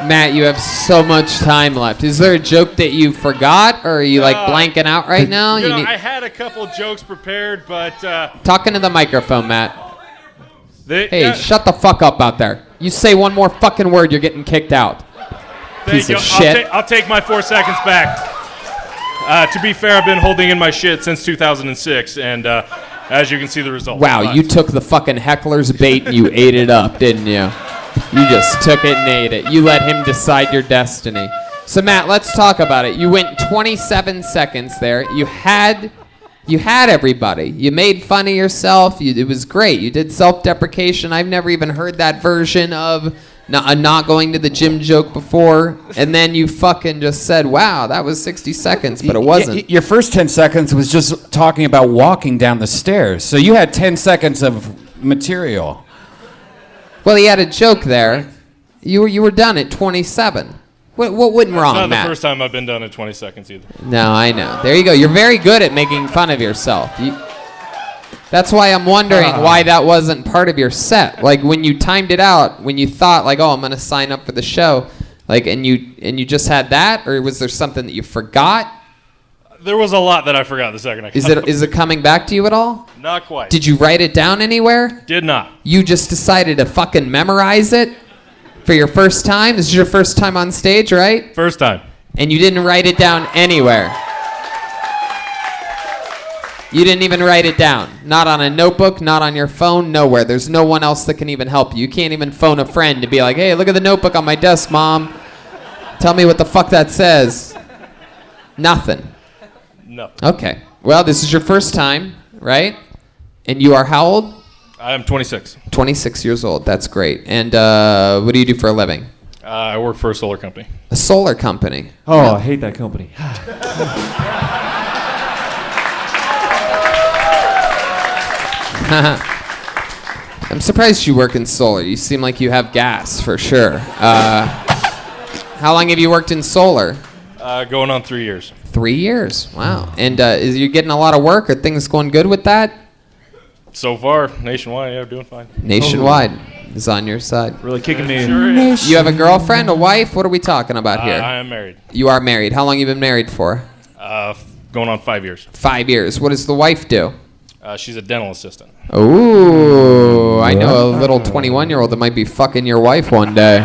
Matt, you have so much time left. Is there a joke that you forgot, or are you like blanking out right now? You know, I had a couple jokes prepared, but... Talking to the microphone, Matt. Hey, shut the fuck up out there. You say one more fucking word, you're getting kicked out. Piece of shit. I'll take my 4 seconds back. To be fair, I've been holding in my shit since 2006, and as you can see the result. Wow, you took the fucking heckler's bait and you ate it up, didn't you? You just took it and ate it. You let him decide your destiny. So, Matt, let's talk about it. You went 27 seconds there. You had everybody. You made fun of yourself. It was great. You did self-deprecation. I've never even heard that version of not going to the gym joke before. And then you fucking just said, wow, that was 60 seconds, but it wasn't. Your first 10 seconds was just talking about walking down the stairs. So you had 10 seconds of material. Well, he had a joke there. You were done at 27. What went wrong, Matt? It's not Matt? the first time I've been done at 20 seconds either. No, I know. There you go. You're very good at making fun of yourself. That's why I'm wondering why that wasn't part of your set. Like when you timed it out, when you thought like, "Oh, I'm going to sign up for the show," like, and you just had that, or was there something that you forgot? There was a lot that I forgot the second I got Is it coming back to you at all? Not quite. Did you write it down anywhere? Did not. You just decided to fucking memorize it for your first time? This is your first time on stage, right? First time. And you didn't write it down anywhere. You didn't even write it down. Not on a notebook, not on your phone, nowhere. There's no one else that can even help you. You can't even phone a friend to be like, hey, look at the notebook on my desk, Mom. Tell me what the fuck that says. Nothing. No. Okay. Well, this is your first time, right? And you are how old? I'm 26. 26 years old. That's great. And what do you do for a living? I work for a solar company. A solar company. Oh, I hate that company. I'm surprised you work in solar. You seem like you have gas for sure. How long have you worked in solar? Going on 3 years. 3 years. Wow. And is you getting a lot of work? Are things going good with that? So far, nationwide, yeah, doing fine. Nationwide is on your side. Really kicking me. Sure is. You have a girlfriend, a wife? What are we talking about here? I am married. You are married. How long you been married for? Going on 5 years. 5 years. What does the wife do? She's a dental assistant. Ooh, I know a little 21-year-old that might be fucking your wife one day.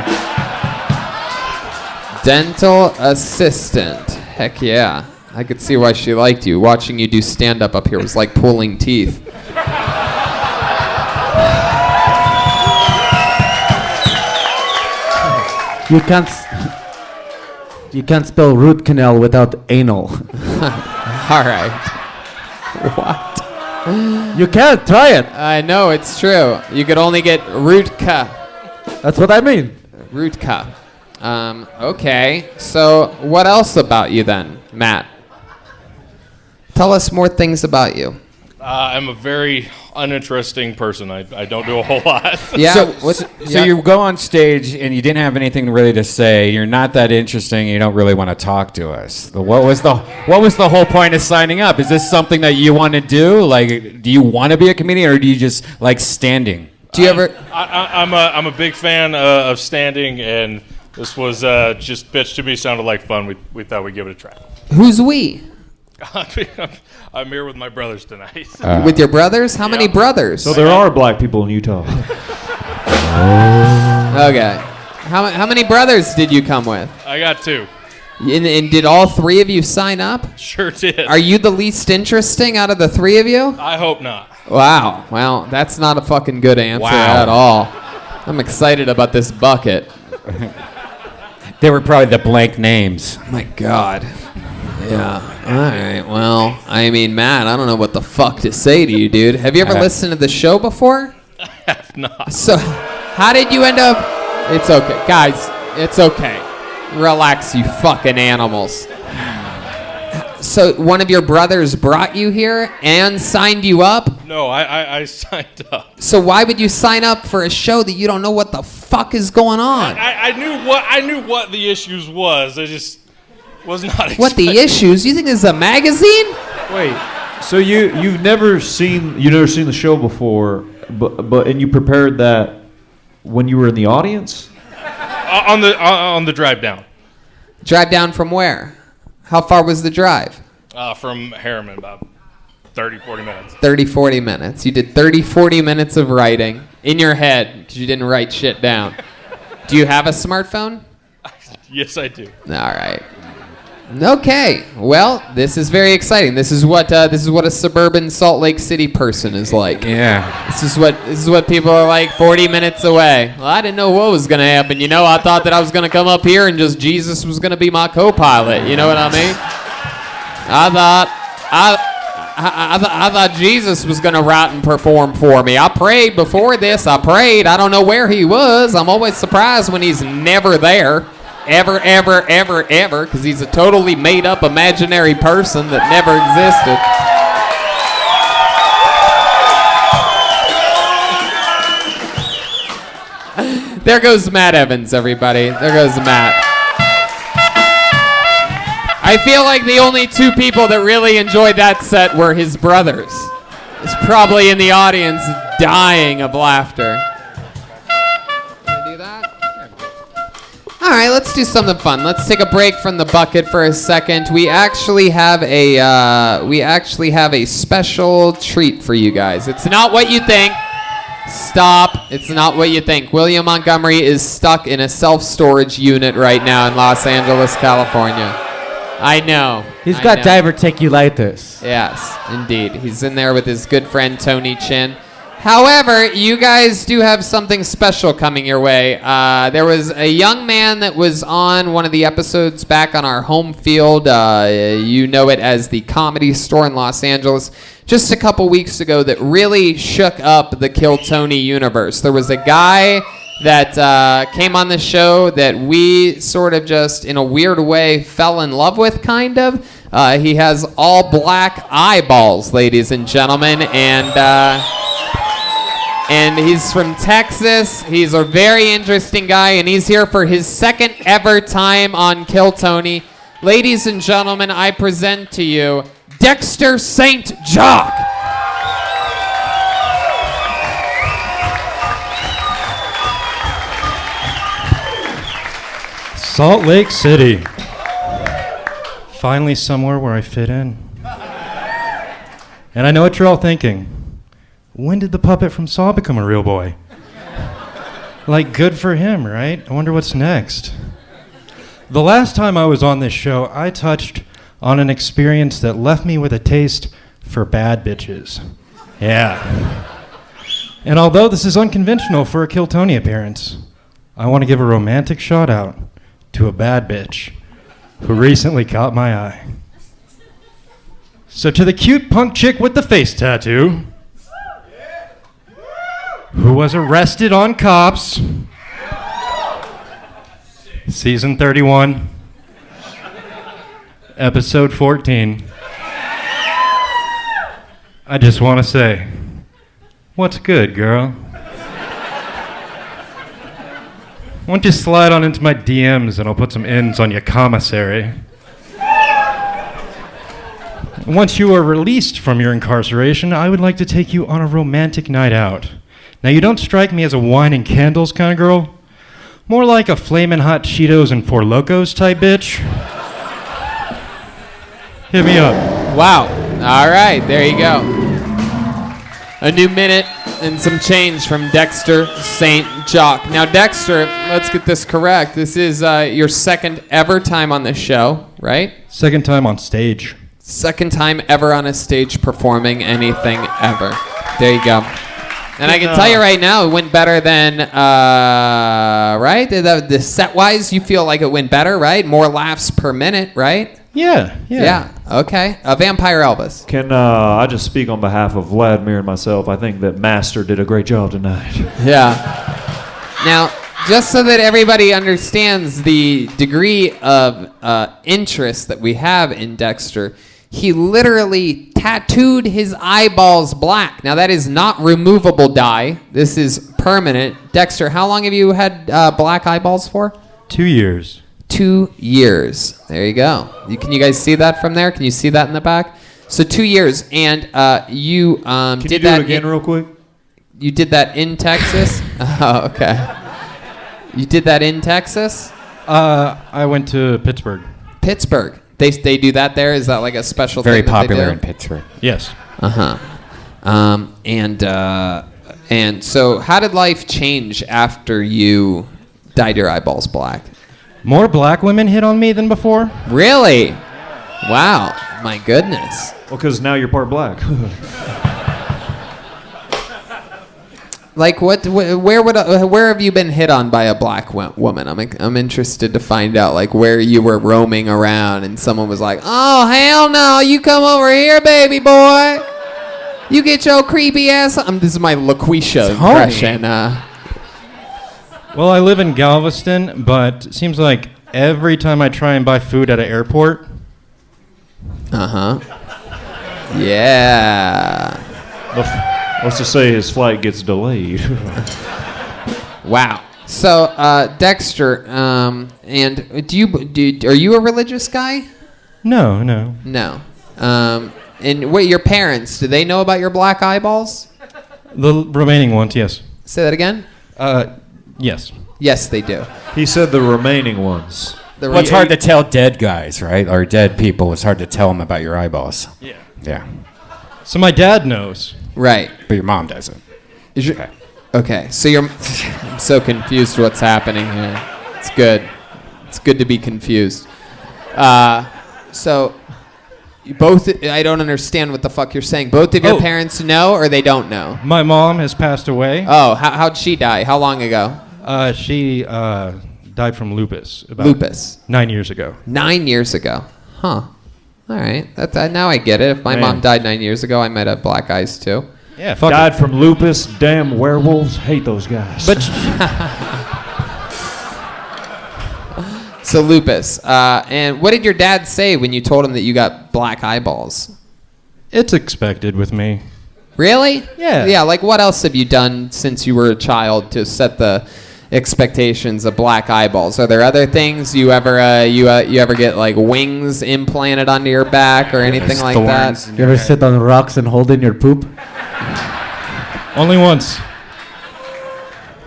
Dental assistant. Heck yeah. I could see why she liked you. Watching you do stand-up up here was like pulling teeth. You can't spell root canal without anal. All right. What? You can't try it. I know, it's true. You could only get Rutka. That's what I mean. Rutka. Okay. So what else about you then, Matt? Tell us more things about you. I'm a very uninteresting person. I don't do a whole lot. Yeah. So you go on stage and you didn't have anything really to say. You're not that interesting. You don't really want to talk to us. What was the whole point of signing up? Is this something that you want to do? Like, do you want to be a comedian, or do you just like standing? Do you ever? I'm a big fan of standing, and this was just pitched to me. Sounded like fun. We thought we'd give it a try. Who's we? I'm here with my brothers tonight. With your brothers? How many brothers? So there are black people in Utah. Okay. How many brothers did you come with? I got 2. And did all 3 of you sign up? Sure did. Are you the least interesting out of the 3 of you? I hope not. Wow. Well, that's not a fucking good answer at all. I'm excited about this bucket. They were probably the blank names. My God. Yeah. All right. Well, I mean, Matt, I don't know what the fuck to say to you, dude. Have you ever listened to the show before? I have not. So, how did you end up? It's okay. Guys, it's okay. Relax, you fucking animals. So, one of your brothers brought you here and signed you up? No, I signed up. So, why would you sign up for a show that you don't know what the fuck is going on? I knew what the issues was. I just was not expecting. What the issues? You think this is a magazine? Wait, so you've never seen the show before, but you prepared that when you were in the audience? On the drive down. Drive down from where? How far was the drive? From Harriman, about 30, 40 minutes. 30, 40 minutes. You did 30, 40 minutes of writing in your head because you didn't write shit down. Do you have a smartphone? Yes, I do. All right. Okay. Well, this is very exciting. This is what a suburban Salt Lake City person is like. Yeah. This is what people are like 40 minutes away. Well, I didn't know what was gonna happen. You know, I thought that I was gonna come up here and just Jesus was gonna be my co-pilot. You know what I mean? I thought Jesus was gonna write and perform for me. I prayed before this. I don't know where he was. I'm always surprised when he's never there. Ever, because he's a totally made-up imaginary person that never existed. There goes Matt Evans, everybody. There goes Matt. I feel like the only 2 people that really enjoyed that set were his brothers. He's probably in the audience dying of laughter. All right, let's do something fun. Let's take a break from the bucket for a second. We actually have a special treat for you guys. It's not what you think. Stop. It's not what you think. William Montgomery is stuck in a self-storage unit right now in Los Angeles, California. I know. He's got diverticulitis. Yes, indeed. He's in there with his good friend Tony Chin. However, you guys do have something special coming your way. There was a young man that was on one of the episodes back on our home field. You know it as the Comedy Store in Los Angeles. Just a couple weeks ago that really shook up the Kill Tony universe. There was a guy that came on the show that we sort of just, in a weird way, fell in love with, kind of. He has all black eyeballs, ladies and gentlemen, and he's from Texas. He's a very interesting guy, and he's here for his second ever time on Kill Tony. Ladies and gentlemen, I present to you Dexter St. Jock. Salt Lake City. Finally somewhere where I fit in. And I know what you're all thinking. When did the puppet from Saw become a real boy? Like, good for him, right? I wonder what's next. The last time I was on this show, I touched on an experience that left me with a taste for bad bitches. Yeah. And although this is unconventional for a Kill Tony appearance, I want to give a romantic shout out to a bad bitch who recently caught my eye. So to the cute punk chick with the face tattoo, who was arrested on Cops, season 31, episode 14, I just want to say, what's good, girl? Why don't you slide on into my DMs and I'll put some ends on your commissary. Once you are released from your incarceration, I would like to take you on a romantic night out. Now, you don't strike me as a wine and candles kind of girl. More like a flamin' hot Cheetos and Four Locos type bitch. Hit me up. Wow. All right, there you go. A new minute and some change from Dexter St. Jock. Now, Dexter, let's get this correct. This is your second ever time on the show, right? Second time on stage. Second time ever on a stage performing anything ever. There you go. And I can tell you right now, it went better than, right? The set-wise, you feel like it went better, right? More laughs per minute, right? Yeah. Okay. Vampire Elvis. Can I just speak on behalf of Vladimir and myself? I think that Master did a great job tonight. Yeah. Now, just so that everybody understands the degree of interest that we have in Dexter, he literally tattooed his eyeballs black. Now, that is not removable dye. This is permanent. Dexter, how long have you had black eyeballs for? 2 years. 2 years. There you go. Can you guys see that from there? Can you see that in the back? So 2 years, and you did Can you do that it again real quick? You did that in Texas? Oh, okay. You did that in Texas? I went to Pittsburgh. Pittsburgh. They do that there? Is that like a special Very thing that popular they in do? Pittsburgh. Yes. Uh-huh. And so how did life change after you dyed your eyeballs black? More black women hit on me than before. Really? Wow. My goodness. Well, because now you're part black. Like where have you been hit on by a black woman? I'm interested to find out like where you were roaming around and someone was like, "Oh hell no, you come over here, baby boy. You get your creepy ass." This is my LaQuisha impression. Well, I live in Galveston, but it seems like every time I try and buy food at an airport. Yeah. Let's just say his flight gets delayed. Wow. So, Dexter, and are you a religious guy? No. No. And what, your parents, do they know about your black eyeballs? The remaining ones, yes. Say that again? Yes. Yes, they do. He said the remaining ones. Well, it's hard to tell dead guys, right? Or dead people. It's hard to tell them about your eyeballs. Yeah. So my dad knows. Right. But your mom doesn't. Okay. So I'm so confused what's happening here. It's good. It's good to be confused. So I don't understand what the fuck you're saying. Both of your parents know or they don't know? My mom has passed away. Oh, how'd she die? How long ago? She died from lupus. About Lupus. 9 years ago. 9 years ago. Huh. All right. Now I get it. If my mom died 9 years ago, I might have black eyes too. Yeah, fuck Died from lupus. Damn werewolves. Hate those guys. But So lupus. And what did your dad say when you told him that you got black eyeballs? it's expected with me. Really? Yeah. Yeah, like what else have you done since you were a child to set the expectations of black eyeballs? Are there other things you ever you ever get like wings implanted onto your back or anything like that? You ever sit on rocks and hold in your poop? Only once.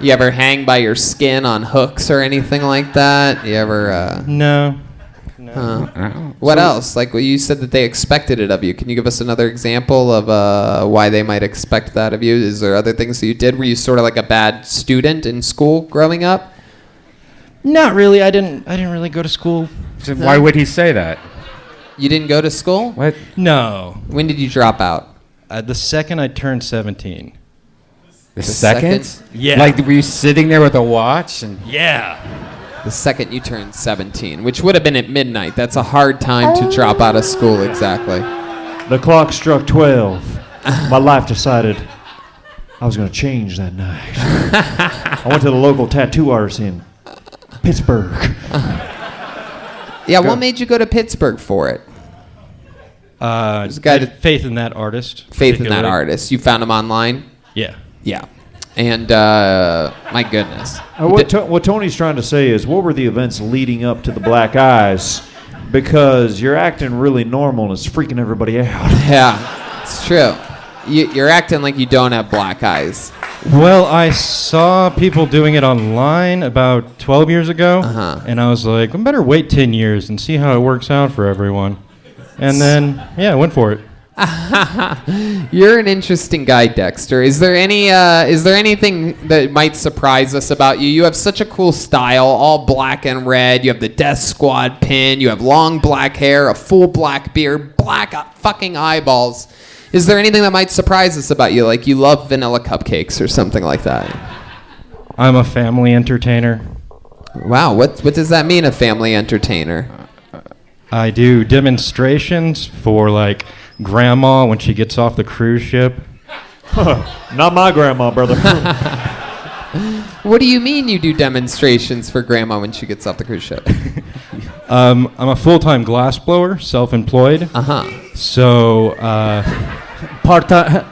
You ever hang by your skin on hooks or anything like that? You ever No. What else? Like, well, you said that they expected it of you. Can you give us another example of why they might expect that of you? Is there other things that you did? Were you sort of like a bad student in school growing up? Not really. I didn't really go to school. So why would he say that? You didn't go to school? What? No. When did you drop out? The second I turned 17. The second? Yeah. Like, were you sitting there with a watch? And Yeah. The second you turned 17, which would have been at midnight. That's a hard time to drop out of school, exactly. The clock struck 12. My life decided I was going to change that night. I went to the local tattoo artist in Pittsburgh. Yeah, what made you go to Pittsburgh for it? Faith in that artist. Faith in that particularly. artist. You found him online? Yeah. Yeah. And, my goodness. What Tony's trying to say is, what were the events leading up to the black eyes? Because you're acting really normal and it's freaking everybody out. Yeah, it's true. You're acting like you don't have black eyes. Well, I saw people doing it online about 12 years ago, and I was like, I better wait 10 years and see how it works out for everyone. And then, yeah, I went for it. You're an interesting guy, Dexter. Is there anything that might surprise us about you? You have such a cool style, all black and red. You have the Death Squad pin. You have long black hair, a full black beard, black fucking eyeballs. Is there anything that might surprise us about you? Like you love vanilla cupcakes or something like that? I'm a family entertainer. Wow, what does that mean, a family entertainer? I do demonstrations for, like, grandma when she gets off the cruise ship. Not my grandma, brother. What do you mean you do demonstrations for grandma when she gets off the cruise ship? I'm a full-time glass blower, self-employed. So, part-time.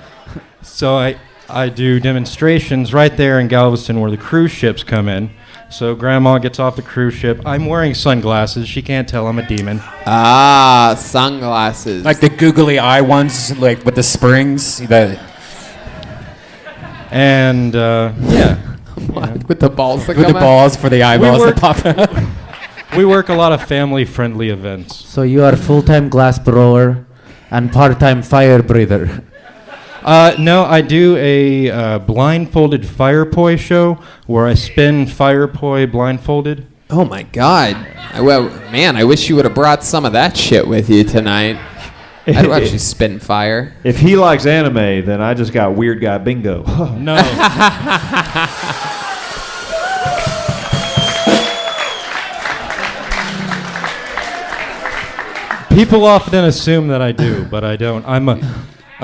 So I do demonstrations right there in Galveston where the cruise ships come in. So grandma gets off the cruise ship. I'm wearing sunglasses. She can't tell I'm a demon. Ah, sunglasses. like the googly eye ones, like with the springs. And yeah. With the balls that With the come out? balls for the eyeballs work- that pop out. We work a lot of family-friendly events. So you are full-time glass blower and part-time fire breather. No, I do a blindfolded fire poi show where I spin fire poi blindfolded. Oh my God! I wish you would have brought some of that shit with you tonight. I'd watch you spin fire. If he likes anime, then I just got weird guy bingo. No. People often assume that I do, but I don't. I'm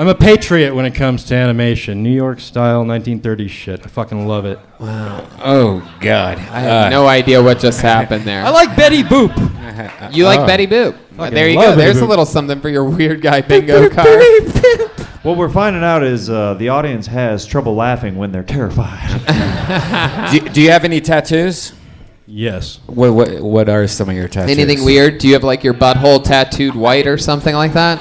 a patriot when it comes to animation. New York style 1930s shit. I fucking love it. Wow. Oh God. I have no idea what just happened there. I like Betty Boop. You like Betty Boop? Fucking There you love go. Betty There's a Boop. little something for your weird guy bingo card. What we're finding out is the audience has trouble laughing when they're terrified. do you have any tattoos? Yes. What are some of your tattoos? Anything weird? Do you have like your butthole tattooed white or something like that?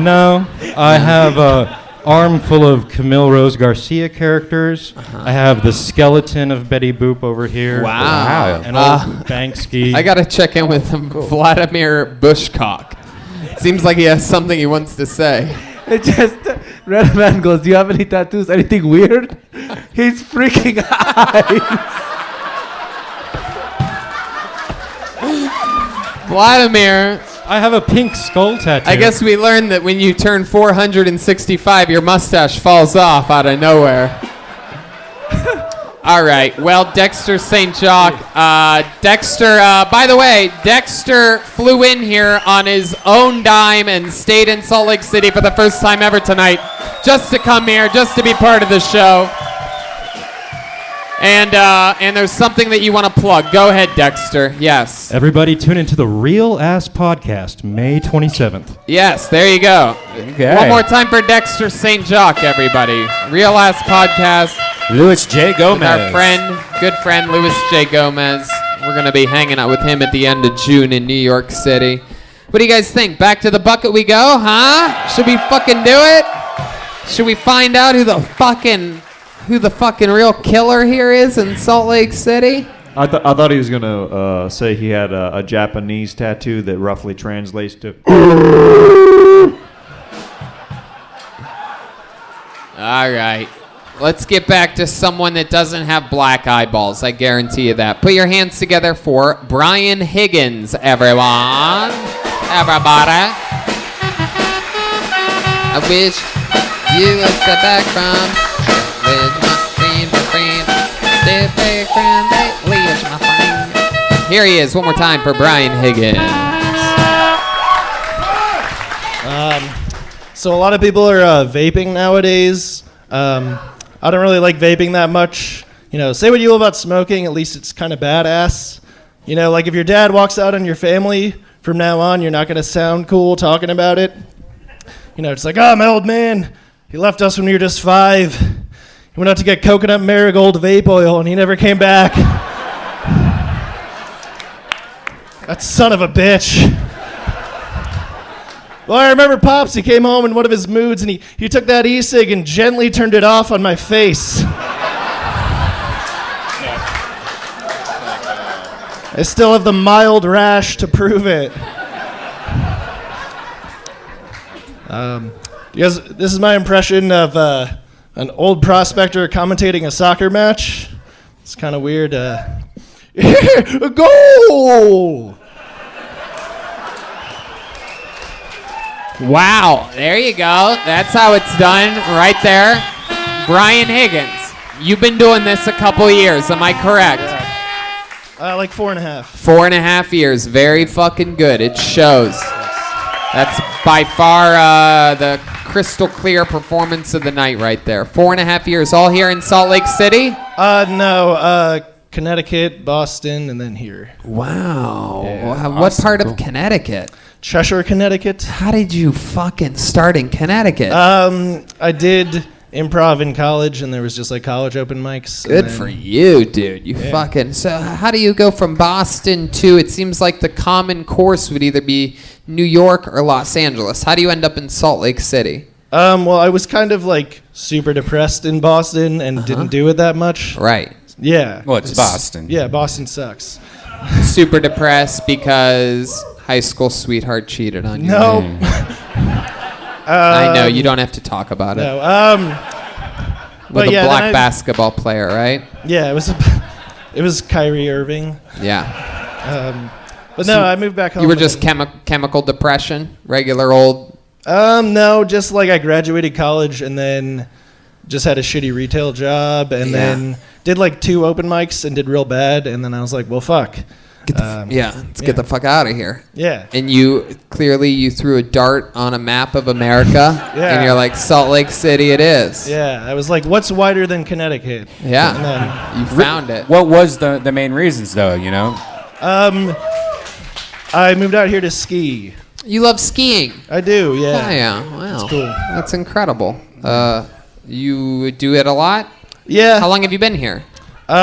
No. I have a arm full of Camille Rose Garcia characters. I have the skeleton of Betty Boop over here. Wow. And old Banksy. I gotta check in with him. Vladimir Bushcock. Seems like he has something he wants to say. It just Redban goes, "Do you have any tattoos? Anything weird?" He's freaking eyes. Vladimir, I have a pink skull tattoo. I guess we learned that when you turn 465, your mustache falls off out of nowhere. All right. Well, Dexter St. Jacques. Dexter, by the way, Dexter flew in here on his own dime and stayed in Salt Lake City for the first time ever tonight just to come here, just to be part of the show. And there's something that you want to plug. Go ahead, Dexter. Yes. Everybody tune into the Real Ass Podcast, May 27th. Yes, there you go. Okay. One more time for Dexter St. Jacques, everybody. Real Ass Podcast. Louis J. Gomez. With our good friend, Louis J. Gomez. We're going to be hanging out with him at the end of June in New York City. What do you guys think? Back to the bucket we go, huh? Should we fucking do it? Should we find out who the fucking real killer here is in Salt Lake City? I thought he was gonna say he had a Japanese tattoo that roughly translates to. All right. Let's get back to someone that doesn't have black eyeballs. I guarantee you that. Put your hands together for Brian Higgins, everyone. Everybody. I wish you would step back from. Here he is, one more time for Brian Higgins. So a lot of people are vaping nowadays. I don't really like vaping that much. You know, say what you will about smoking, at least it's kind of badass. You know, like if your dad walks out on your family, from now on, you're not going to sound cool talking about it. You know, it's like, oh, my old man, he left us when we were just 5. He went out to get coconut marigold vape oil, and he never came back. That son of a bitch. Well, I remember Pops, he came home in one of his moods, and he took that e-cig and gently turned it off on my face. I still have the mild rash to prove it. This is my impression of an old prospector commentating a soccer match. It's kind of weird. A goal! Wow, there you go. That's how it's done right there. Brian Higgins, you've been doing this a couple years, am I correct? Like 4.5. 4.5 years, very fucking good. It shows. That's by far the crystal clear performance of the night right there. 4.5 years, all here in Salt Lake City? No, Connecticut, Boston, and then here. Wow. Yeah. What part of Connecticut? Cheshire, Connecticut. How did you fucking start in Connecticut? I did improv in college, and there was just like college open mics. Good for you, dude. You fucking. So, how do you go from Boston to? It seems like the common course would either be New York or Los Angeles. How do you end up in Salt Lake City? Well, I was kind of like super depressed in Boston and didn't do it that much. Right. Yeah. Well, it's Boston. Yeah, Boston sucks. Super depressed because high school sweetheart cheated on you. No. I know, you don't have to talk about it. No. With a black basketball player, right? Yeah, it was Kyrie Irving. Yeah. But no, I moved back home. You were just chemical depression, regular old. No, just like I graduated college and then just had a shitty retail job and then did like 2 open mics and did real bad, and then I was like, well, fuck. Let's get the fuck out of here. Yeah. And you threw a dart on a map of America, and you're like, Salt Lake City it is. Yeah, I was like, what's wider than Connecticut? Yeah, and then, you found it. What was the main reasons, though, you know? I moved out here to ski. You love skiing? I do, yeah. Oh, yeah, wow. That's cool. That's incredible. You do it a lot? Yeah. How long have you been here?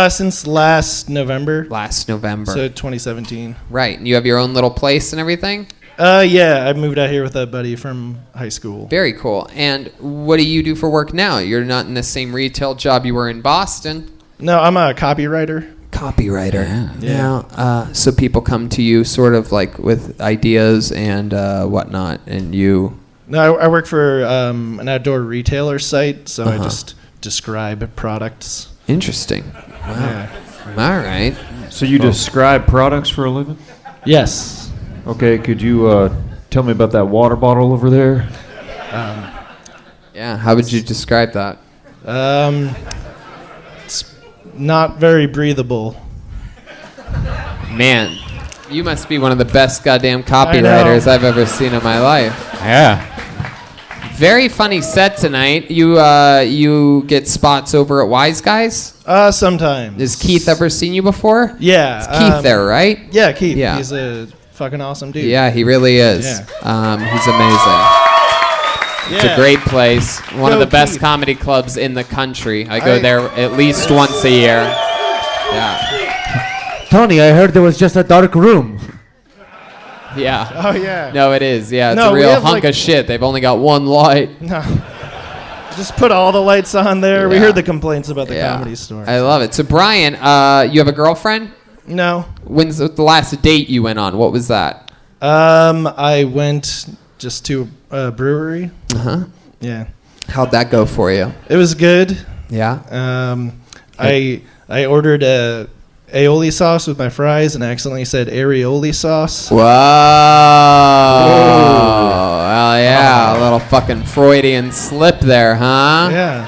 Since last November. Last November. So 2017. Right. And you have your own little place and everything? Yeah. I moved out here with a buddy from high school. Very cool. And what do you do for work now? You're not in the same retail job you were in Boston. No, I'm a copywriter. Copywriter. Yeah. So people come to you sort of like with ideas and whatnot, and you... No, I work for an outdoor retailer site, so I just describe products. Interesting. Wow. Yeah. All right. So you describe products for a living? Yes. Okay, could you tell me about that water bottle over there? Yeah, how would you describe that? It's not very breathable. Man, you must be one of the best goddamn copywriters I've ever seen in my life. Yeah. Very funny set tonight. You get spots over at Wise Guys? Sometimes. Has Keith ever seen you before? Yeah. It's Keith there, right? Yeah, Keith. Yeah. He's a fucking awesome dude. Yeah, he really is. Yeah. He's amazing. It's a Yeah. great place. One of Go the best Keith. comedy clubs in the country. I go there at least once a year. Yeah. Tony, I heard there was just a dark room. Yeah. Oh, yeah. No, it is. Yeah, it's No, a we real have, hunk like- of shit. They've only got one light. No. Just put all the lights on there. We Yeah. heard the complaints about the Yeah. comedy store. I love it. So, Brian, you have a girlfriend? No. When's the last date you went on? What was that? I went just to a brewery. Uh-huh. Yeah. How'd that go for you? It was good. Yeah. I ordered a aioli sauce with my fries and I accidentally said areoli sauce. Whoa. Well, yeah. A little fucking Freudian slip there, huh? Yeah.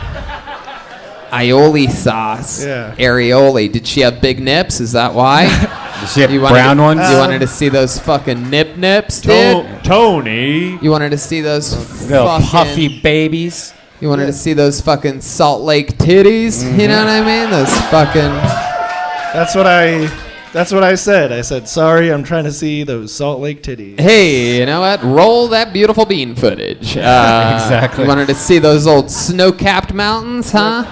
Aioli sauce. Yeah. Areoli. Did she have big nips? Is that why? Did she have You wanted brown ones? You wanted to see those fucking nips, dude? Tony. You wanted to see those Little fucking puffy babies. You wanted to see those fucking Salt Lake titties? You know what I mean? Those fucking. That's what I said. I said, sorry, I'm trying to see those Salt Lake titties. Hey, you know what? Roll that beautiful bean footage. Exactly. You wanted to see those old snow-capped mountains, huh?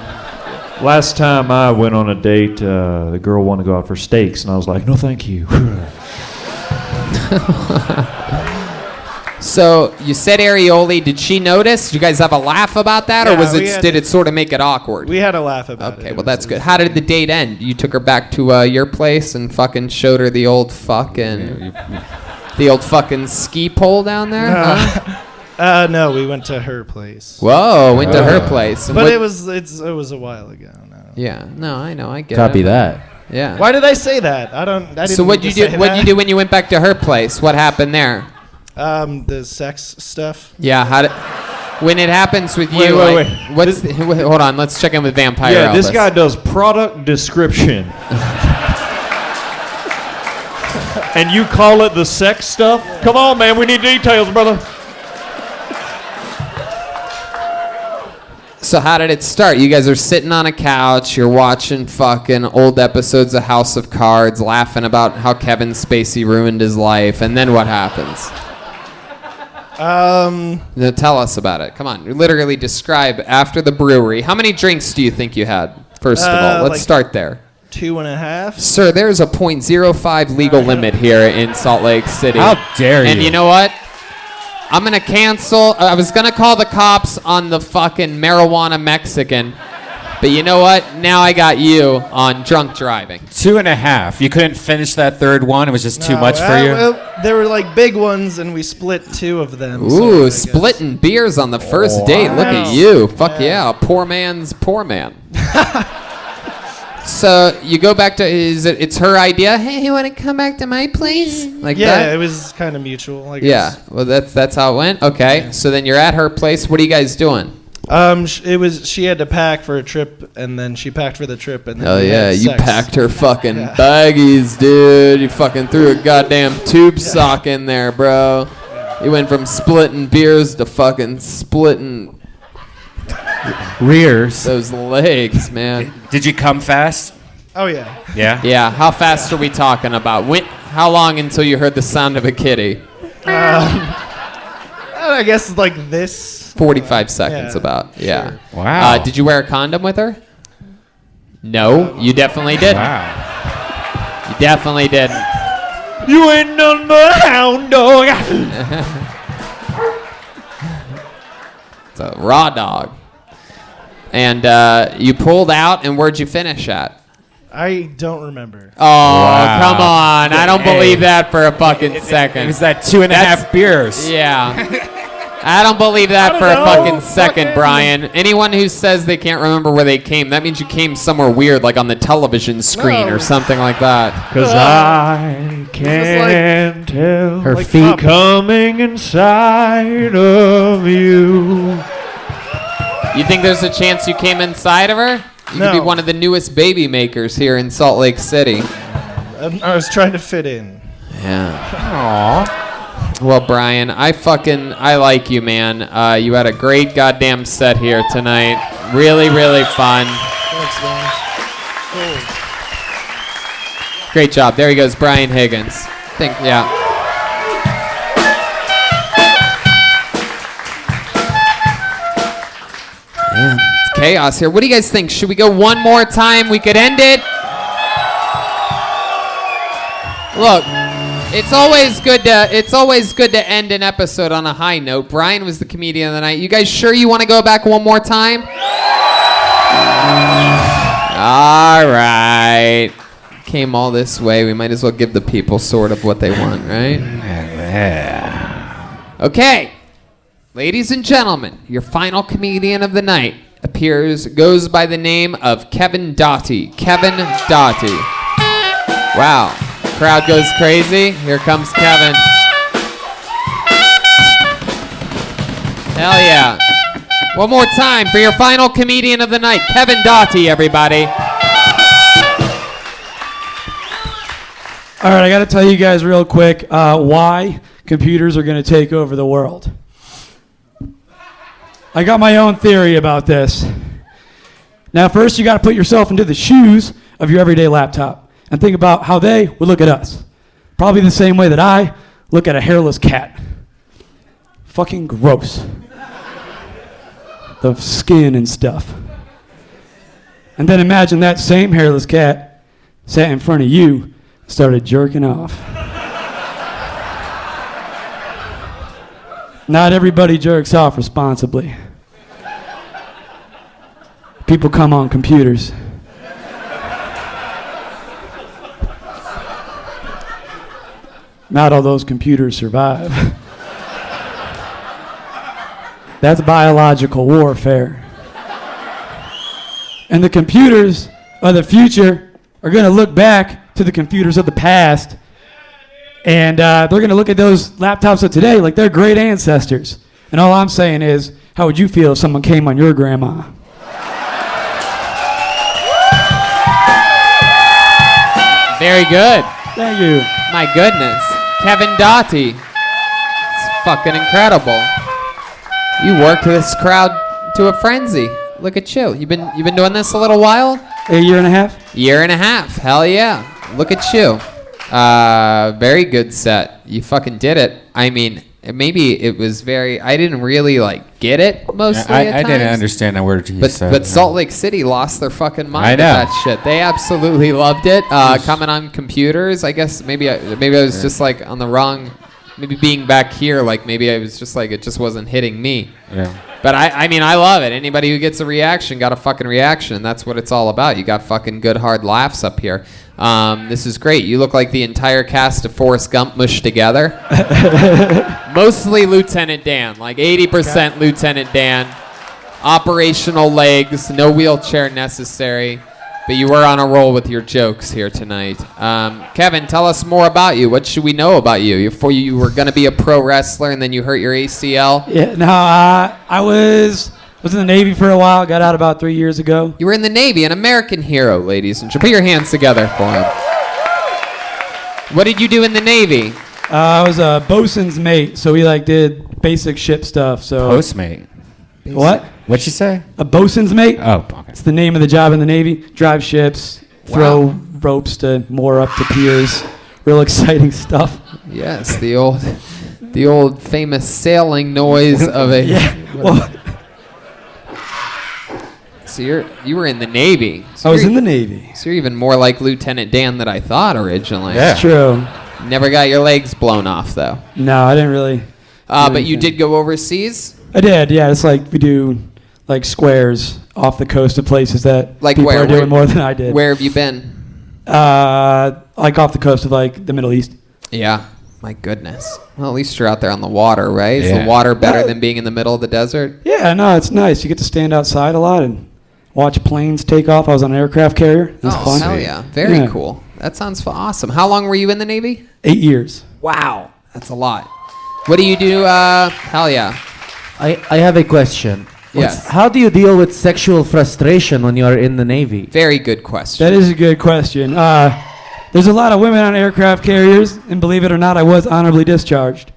Last time I went on a date, the girl wanted to go out for steaks, and I was like, no, thank you. So you said areoli. Did she notice? Did you guys have a laugh about that, or Yeah, was we it? had- Did it sort of make it awkward? We had a laugh about it. Okay, well that's good. How did the date end? You took her back to your place and fucking showed her the old fucking, ski pole down there. Huh? No, we went to her place. Whoa, went to her place. And But what- it was a while ago now. Yeah, no, I know, I get Copy it. that. Yeah. Why did I say that? I didn't So what'd you need to do? say What'd you that. do when you went back to her place? What happened there? The sex stuff. Yeah, how did? When it happens with Wait, you, wait, like, wait. what's? Hold on, let's check in with Vampire. Yeah, this Elvis. guy does product description. And you call it the sex stuff? Come on, man, we need details, brother. So how did it start? You guys are sitting on a couch, you're watching fucking old episodes of House of Cards, laughing about how Kevin Spacey ruined his life, and then what happens? Now tell us about it. Come on, literally describe after the brewery. How many drinks do you think you had? First of all, let's like start there. 2.5. Sir, there's a .05 legal limit here in Salt Lake City. How dare you? And you know what? I'm going to cancel. I was going to call the cops on the fucking marijuana Mexican. But you know what? Now I got you on drunk driving. 2.5. You couldn't finish that third one. It was just too much for you. Well, there were like big ones, and we split 2 of them. Ooh, splitting beers on the first date. Look at you. Fuck yeah. Poor man's poor man. So you go back to, it's her idea? Hey, you want to come back to my place? Like yeah, that? it was kind of mutual. I Yeah, guess. well that's how it went. Okay, so then you're at her place. What are you guys doing? She had to pack for a trip, and then she packed for the trip, and then Oh we yeah, had you sex. packed her fucking baggies, dude. You fucking threw a goddamn tube sock in there, bro. You went from splitting beers to fucking splitting rears. Those legs, man. Did you come fast? Oh yeah. Yeah? Yeah, how fast are we talking about? How long until you heard the sound of a kitty? I guess like this. 45 seconds Yeah, about, yeah. sure. Wow. Did you wear a condom with her? No, you definitely didn't. Wow. You definitely didn't. You ain't none but a hound dog. It's a raw dog. And you pulled out, and where'd you finish at? I don't remember. Oh, come on. I don't believe that for a fucking second. It was that 2.5 beers. Yeah. I don't believe that I for a don't know. fucking second, Brian. Anyone who says they can't remember where they came, that means you came somewhere weird, like on the television screen No. or something like that. Because I can tell Her feet. coming inside of you. You think there's a chance you came inside of her? You could be No. one of the newest baby makers here in Salt Lake City. I was trying to fit in. Yeah. Aww. Well, Brian, I like you, man. You had a great goddamn set here tonight. Really, really fun. Thanks, man. Great job. There he goes, Brian Higgins. Yeah. Man, it's chaos here. What do you guys think? Should we go one more time? We could end it. Look, it's always good to end an episode on a high note. Brian was the comedian of the night. You guys sure you want to go back one more time? All right. Came all this way. We might as well give the people sort of what they want, right? Okay. Ladies and gentlemen, your final comedian of the night goes by the name of Kevin Doughty. Kevin Doughty. Wow. Crowd goes crazy. Here comes Kevin. Hell yeah. One more time for your final comedian of the night, Kevin Doughty, everybody. All right, I got to tell you guys real quick why computers are going to take over the world. I got my own theory about this. Now, first, you got to put yourself into the shoes of your everyday laptop and think about how they would look at us. Probably the same way that I look at a hairless cat. Fucking gross. The skin and stuff. And then imagine that same hairless cat sat in front of you and started jerking off. Not everybody jerks off responsibly. People come on computers. Not all those computers survive. That's biological warfare. And the computers of the future are going to look back to the computers of the past, and they're going to look at those laptops of today like they're great ancestors. And all I'm saying is, how would you feel if someone came on your grandma? Very good. Thank you. My goodness. Kevin Doughty. It's fucking incredible. You worked this crowd to a frenzy. Look at you. You've been doing this a little while? A year and a half. Year and a half. Hell yeah. Look at you. Very good set. You fucking did it. I mean, maybe it was very. I didn't really get it mostly. I didn't understand a word you said. But Salt Lake City lost their fucking mind I know. at that shit. They absolutely loved it. Coming on computers. I guess maybe I was just on the wrong. Maybe being back here, maybe I was just it just wasn't hitting me. Yeah. But I mean, I love it. Anybody who gets a reaction got a fucking reaction. That's what it's all about. You got fucking good hard laughs up here. This is great. You look like the entire cast of Forrest Gump mushed together. Mostly Lieutenant Dan, 80% Lieutenant Dan. Operational legs, no wheelchair necessary. But you were on a roll with your jokes here tonight. Kevin, tell us more about you. What should we know about you? Before you were going to be a pro wrestler and then you hurt your ACL? Yeah, no, I was in the Navy for a while. Got out about 3 years ago. You were in the Navy, an American hero, ladies and gentlemen. Put your hands together for him. What did you do in the Navy? I was a bosun's mate, so we did basic ship stuff. So Postmate. What? What'd you say? A bosun's mate. Oh, okay. It's the name of the job in the Navy. Drive ships, throw ropes to moor up to piers. Real exciting stuff. Yes, the old famous sailing noise of a. Yeah. Well, so you were in the Navy. So I was in the Navy. So you're even more like Lieutenant Dan than I thought originally. Yeah. It's true. Never got your legs blown off though. No, I didn't really. But you did go overseas? I did, yeah. It's we do squares off the coast of places that people are doing more than I did. Where have you been? Off the coast of the Middle East. Yeah. My goodness. Well, at least you're out there on the water, right? Is Yeah. the water better than being in the middle of the desert? Yeah, no, it's nice. You get to stand outside a lot and watch planes take off. I was on an aircraft carrier. It was fun. Hell yeah. Very Yeah. cool. That sounds awesome. How long were you in the Navy? 8 years. Wow. That's a lot. What do you do? Hell yeah. I have a question. Yes. How do you deal with sexual frustration when you are in the Navy? Very good question. That is a good question. There's a lot of women on aircraft carriers, and believe it or not, I was honorably discharged.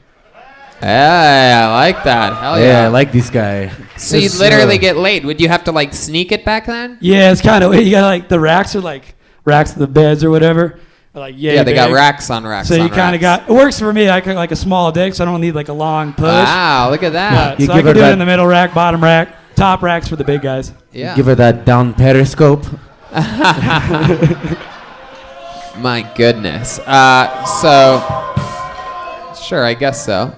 Hey, I like that. Hell yeah. I like this guy. So you literally get laid. Would you have to like sneak it back then? Yeah, it's kind of you got like the racks are like racks of the beds or whatever. Are like Yeah, they got big. racks on racks. So on you kind of racks. got it works for me. I got like a small dick, so I don't need like a long push. Wow, look at that. So I can do it in the middle rack, bottom rack, top racks for the big guys. Yeah. Give her that down periscope. My goodness. Sure, I guess so.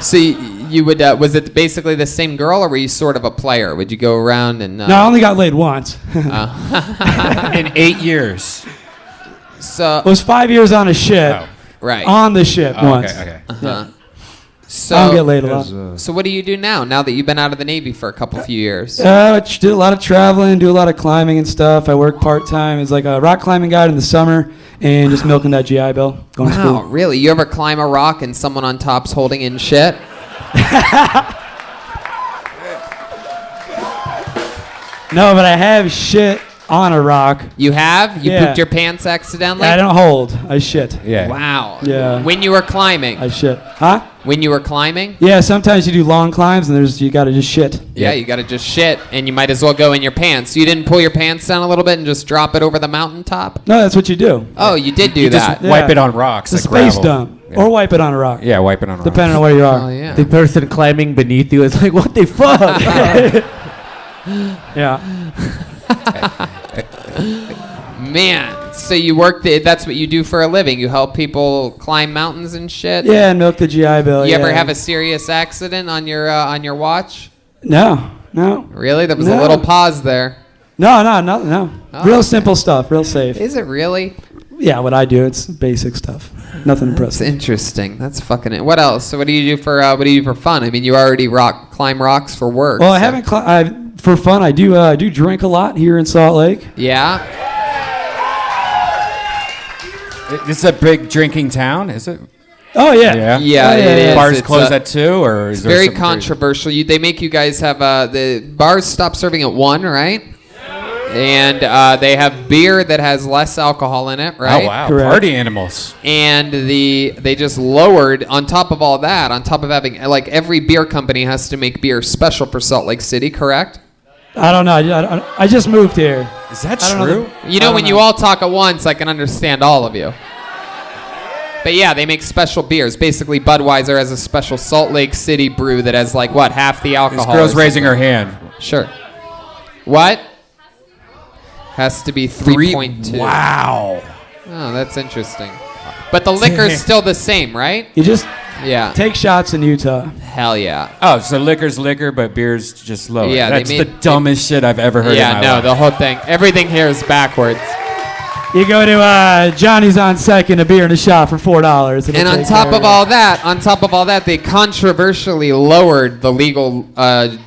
So you would was it basically the same girl, or were you sort of a player? Would you go around and? No, I only got laid once. In 8 years. So it was 5 years on a ship. Oh. Right. On the ship Oh, once. okay. Uh-huh. So I don't get laid a lot. So what do you do now that you've been out of the Navy for a couple few years? Do a lot of traveling, do a lot of climbing and stuff. I work part-time as like a rock climbing guide in the summer and just milking that GI Bill. Going to Wow, school. really? You ever climb a rock and someone on top's holding in shit? No, but I have shit on a rock. You have? You Yeah. pooped your pants accidentally? I don't hold. I shit. Yeah. Wow. Yeah. When you were climbing? I shit. Huh? When you were climbing? Yeah, sometimes you do long climbs and you got to just shit. Yeah, you got to just shit, and you might as well go in your pants. You didn't pull your pants down a little bit and just drop it over the mountaintop? No, that's what you do. Oh, you did do You that. just wipe it on rocks. It's a like space gravel. dump. Or wipe it on a rock. Yeah, wipe it on a rock. Depending on where you are. Oh, yeah. The person climbing beneath you is like, what the fuck? Yeah. Man, so you work that's what you do for a living. You help people climb mountains and shit? Yeah, and milk the GI Bill. You yeah. ever have a serious accident on your watch? No. Really? There was a No. little pause there. No. Oh, Real okay. simple stuff, real safe. Is it really? Yeah, what I do, it's basic stuff. Nothing That's impressive. interesting. That's fucking it. What else? So what do you do for fun? I mean, you already climb rocks for work. Well, I so- haven't for fun. I do drink a lot here in Salt Lake. Yeah. It's a big drinking town, is it? Oh yeah. Yeah, it is. Bars It's, close at 2, or is It's there very some controversial. They make you guys have the bars stop serving at 1, right? And they have beer that has less alcohol in it, right? Oh wow, Correct. party animals. And they just lowered, on top of all that, on top of having, like, every beer company has to make beer special for Salt Lake City, correct? I don't know. I just moved here. Is that I don't know true? You know, when you all talk at once, I can understand all of you. But yeah, they make special beers. Basically, Budweiser has a special Salt Lake City brew that has, like, what, half the alcohol? This girl's or raising her something. hand. Sure. What? Has to be 3.2. Wow. Oh, that's interesting. But the liquor's still the same, right? You just Yeah. take shots in Utah. Hell yeah. Oh, so liquor's liquor, but beer's just lower. Yeah, they that's made- the dumbest shit I've ever heard in Yeah, my no, life. the whole thing. Everything here is backwards. You go to Johnny's on Second, a beer and a shot for $4. And on top of all that, they controversially lowered the legal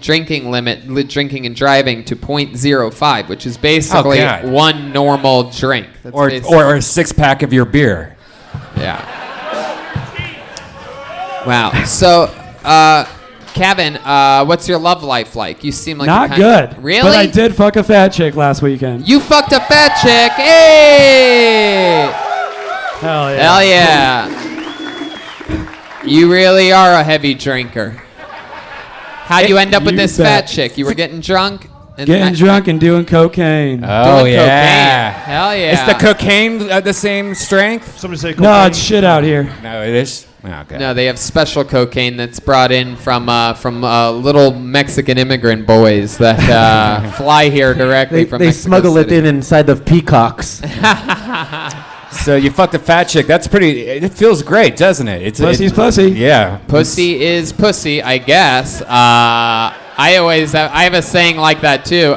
drinking limit, drinking and driving, to 0.05, which is basically God. one normal drink. That's or a 6-pack of your beer. Yeah. Wow. So, Kevin, what's your love life like? You seem like Not you good. Really? But I did fuck a fat chick last weekend. You fucked a fat chick. Hey! Hell yeah. Hell yeah. You really are a heavy drinker. How'd you end up with You this bet. fat chick? You were getting drunk? And Getting drunk and doing cocaine. Oh, Doing yeah. cocaine. Hell yeah. Is the cocaine the same strength? Somebody say No, it's shit out here. No, it is? Oh, okay. No, they have special cocaine that's brought in from little Mexican immigrant boys that fly here directly from They Mexico smuggle City. it inside of peacocks. So you fucked a fat chick. That's pretty. It feels great, doesn't it? Pussy's pussy. Yeah. Pussy is pussy, I guess. I have a saying like that too.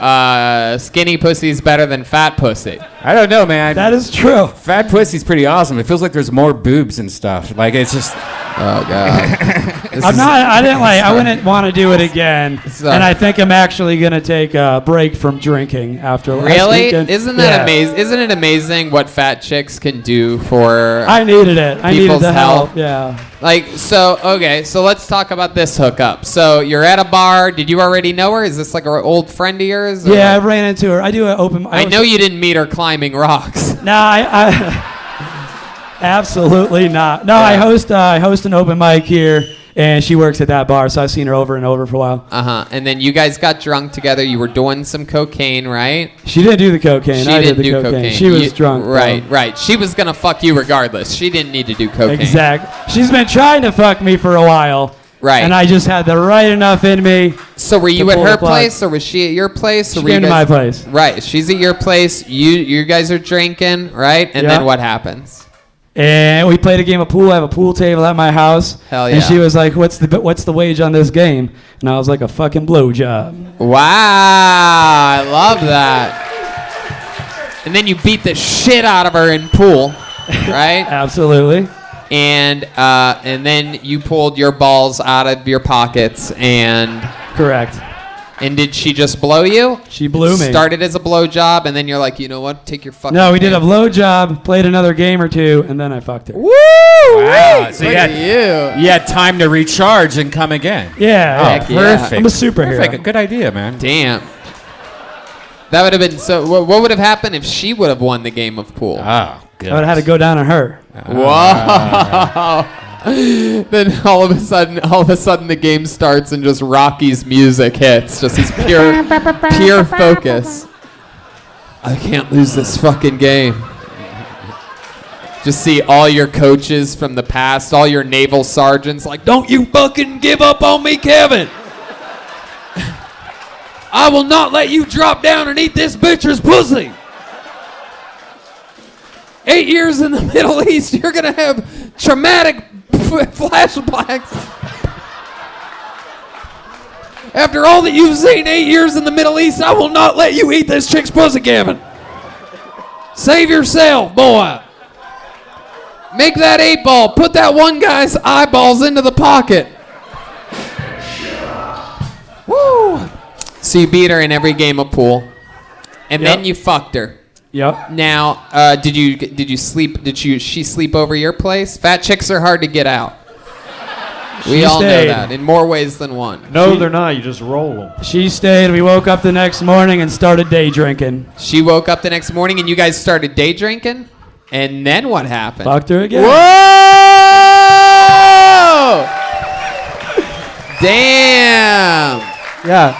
Skinny pussy's better than fat pussy. I don't know, man. That is true. Fat pussy's pretty awesome. It feels like there's more boobs and stuff. Like it's just. Oh God. I wouldn't want to do it again. And I think I'm actually gonna take a break from drinking after last Really? weekend. Isn't that amazing? Isn't it amazing what fat chicks can do for? I needed it. I needed people's the help. health? Yeah. Like so. Okay. So let's talk about this hookup. So you're at a bar. Did you already know her? Is this like an old friend of yours? or Yeah, I like- ran into her. I do an open. I know you didn't meet her climbing rocks. Nah, I absolutely not. No, I host an open mic here, and she works at that bar, so I've seen her over and over for a while. And then you guys got drunk together. You were doing some cocaine, right? She didn't do the cocaine. She I didn't did the do cocaine. She was drunk. Right, though. right. She was gonna fuck you regardless. She didn't need to do cocaine. Exactly. She's been trying to fuck me for a while. Right. And I just had the right enough in me. So were you to at pull her the plug. place, or was she at your place? Or She were you came to guys- my place. Right. She's at your place. You guys are drinking, right? And Yeah. then what happens? And we played a game of pool. I have a pool table at my house. Hell And yeah. she was like, "What's the wage on this game?" And I was like, "A fucking blowjob." Wow, I love that. And then you beat the shit out of her in pool, right? Absolutely. And then you pulled your balls out of your pockets and. Correct. And did she just blow you? She blew me. Started as a blowjob, and then you're like, you know what? Take your fucking. No, we did a pants. blowjob, played another game or two, and then I fucked her. Woo! Wow. So Look you at you had time to recharge and come again. Yeah. Oh, Heck yeah. perfect. I'm a superhero. Perfect. Good idea, man. Damn. That would have been so. What would have happened if she would have won the game of pool? Oh, I would have had to go down on her. Whoa! Then all of a sudden, the game starts and just Rocky's music hits. Just his pure focus. I can't lose this fucking game. Just see all your coaches from the past, all your naval sergeants, like, don't you fucking give up on me, Kevin. I will not let you drop down and eat this bitch's pussy. 8 years in the Middle East, you're going to have traumatic flashbacks. After all that you've seen 8 years in the Middle East, I will not let you eat this chick's pussy, Kevin. Save yourself, boy. Make that 8-ball. Put that one guy's eyeballs into the pocket. Woo. So you beat her in every game of pool. And then you fucked her. Yep. Now, did you sleep? She sleep over your place? Fat chicks are hard to get out. We She all stayed. know that in more ways than one. No, they're not. You just roll them. She stayed. We woke up the next morning and started day drinking. She woke up the next morning and you guys started day drinking, and then what happened? Fucked her again. Whoa! Damn. Yeah.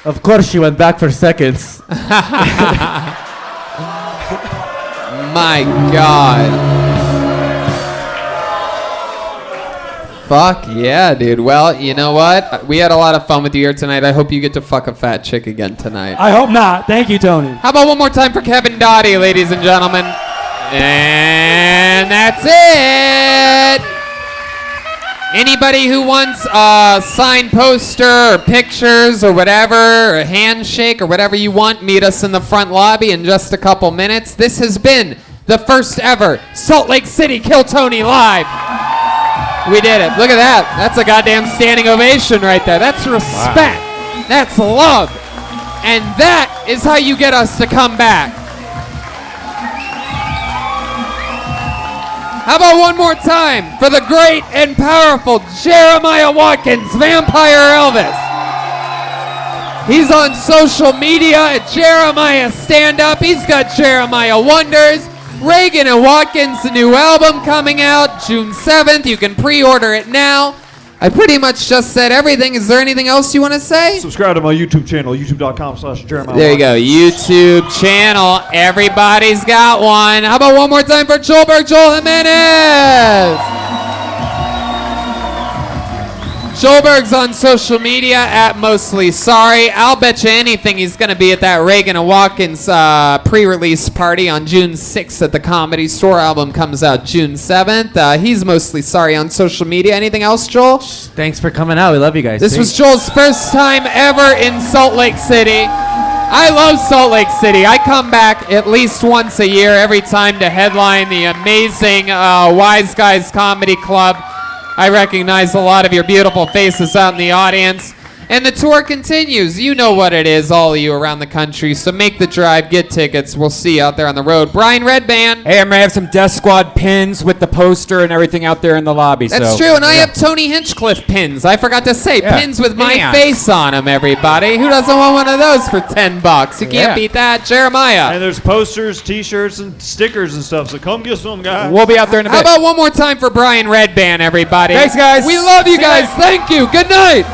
Of course, she went back for seconds. My God. Fuck yeah, dude. Well, you know what? We had a lot of fun with you here tonight. I hope you get to fuck a fat chick again tonight. I hope not. Thank you, Tony. How about one more time for Kevin Dottie, ladies and gentlemen? And that's it. Anybody who wants a signed poster or pictures or whatever, or a handshake or whatever you want, meet us in the front lobby in just a couple minutes. This has been the first ever Salt Lake City Kill Tony Live. We did it. Look at that. That's a goddamn standing ovation right there. That's respect. Wow. That's love. And that is how you get us to come back. How about one more time for the great and powerful Jeremiah Watkins, Vampire Elvis. He's on social media at Jeremiah Stand Up. He's got Jeremiah Wonders. Reagan and Watkins, the new album coming out June 7th. You can pre-order it now. I pretty much just said everything. Is there anything else you want to say? Subscribe to my YouTube channel, youtube.com/Jeremiah. There you go, YouTube channel. Everybody's got one. How about one more time for Joelberg, Joel Jimenez? Joelberg's on social media at Mostly Sorry. I'll bet you anything he's going to be at that Reagan and Watkins pre-release party on June 6th at the Comedy Store. Album comes out June 7th. He's Mostly Sorry on social media. Anything else, Joel? Thanks for coming out. We love you guys. This was Joel's first time ever in Salt Lake City. I love Salt Lake City. I come back at least once a year, every time to headline the amazing Wise Guys Comedy Club. I recognize a lot of your beautiful faces out in the audience. And the tour continues. You know what it is, all of you around the country. So make the drive, get tickets. We'll see you out there on the road. Brian Redban. Hey, I'm going to have some Death Squad pins with the poster and everything out there in the lobby. That's true, and I have Tony Hinchcliffe pins. I forgot to say, pins with my Yeah. face on them, everybody. Who doesn't want one of those for $10? You can't beat that. Jeremiah. And there's posters, T-shirts, and stickers and stuff. So come get some, guys. We'll be out there in a bit. How about one more time for Brian Redban, everybody? Thanks, guys. We love you See you guys. later. Thank you. Good night.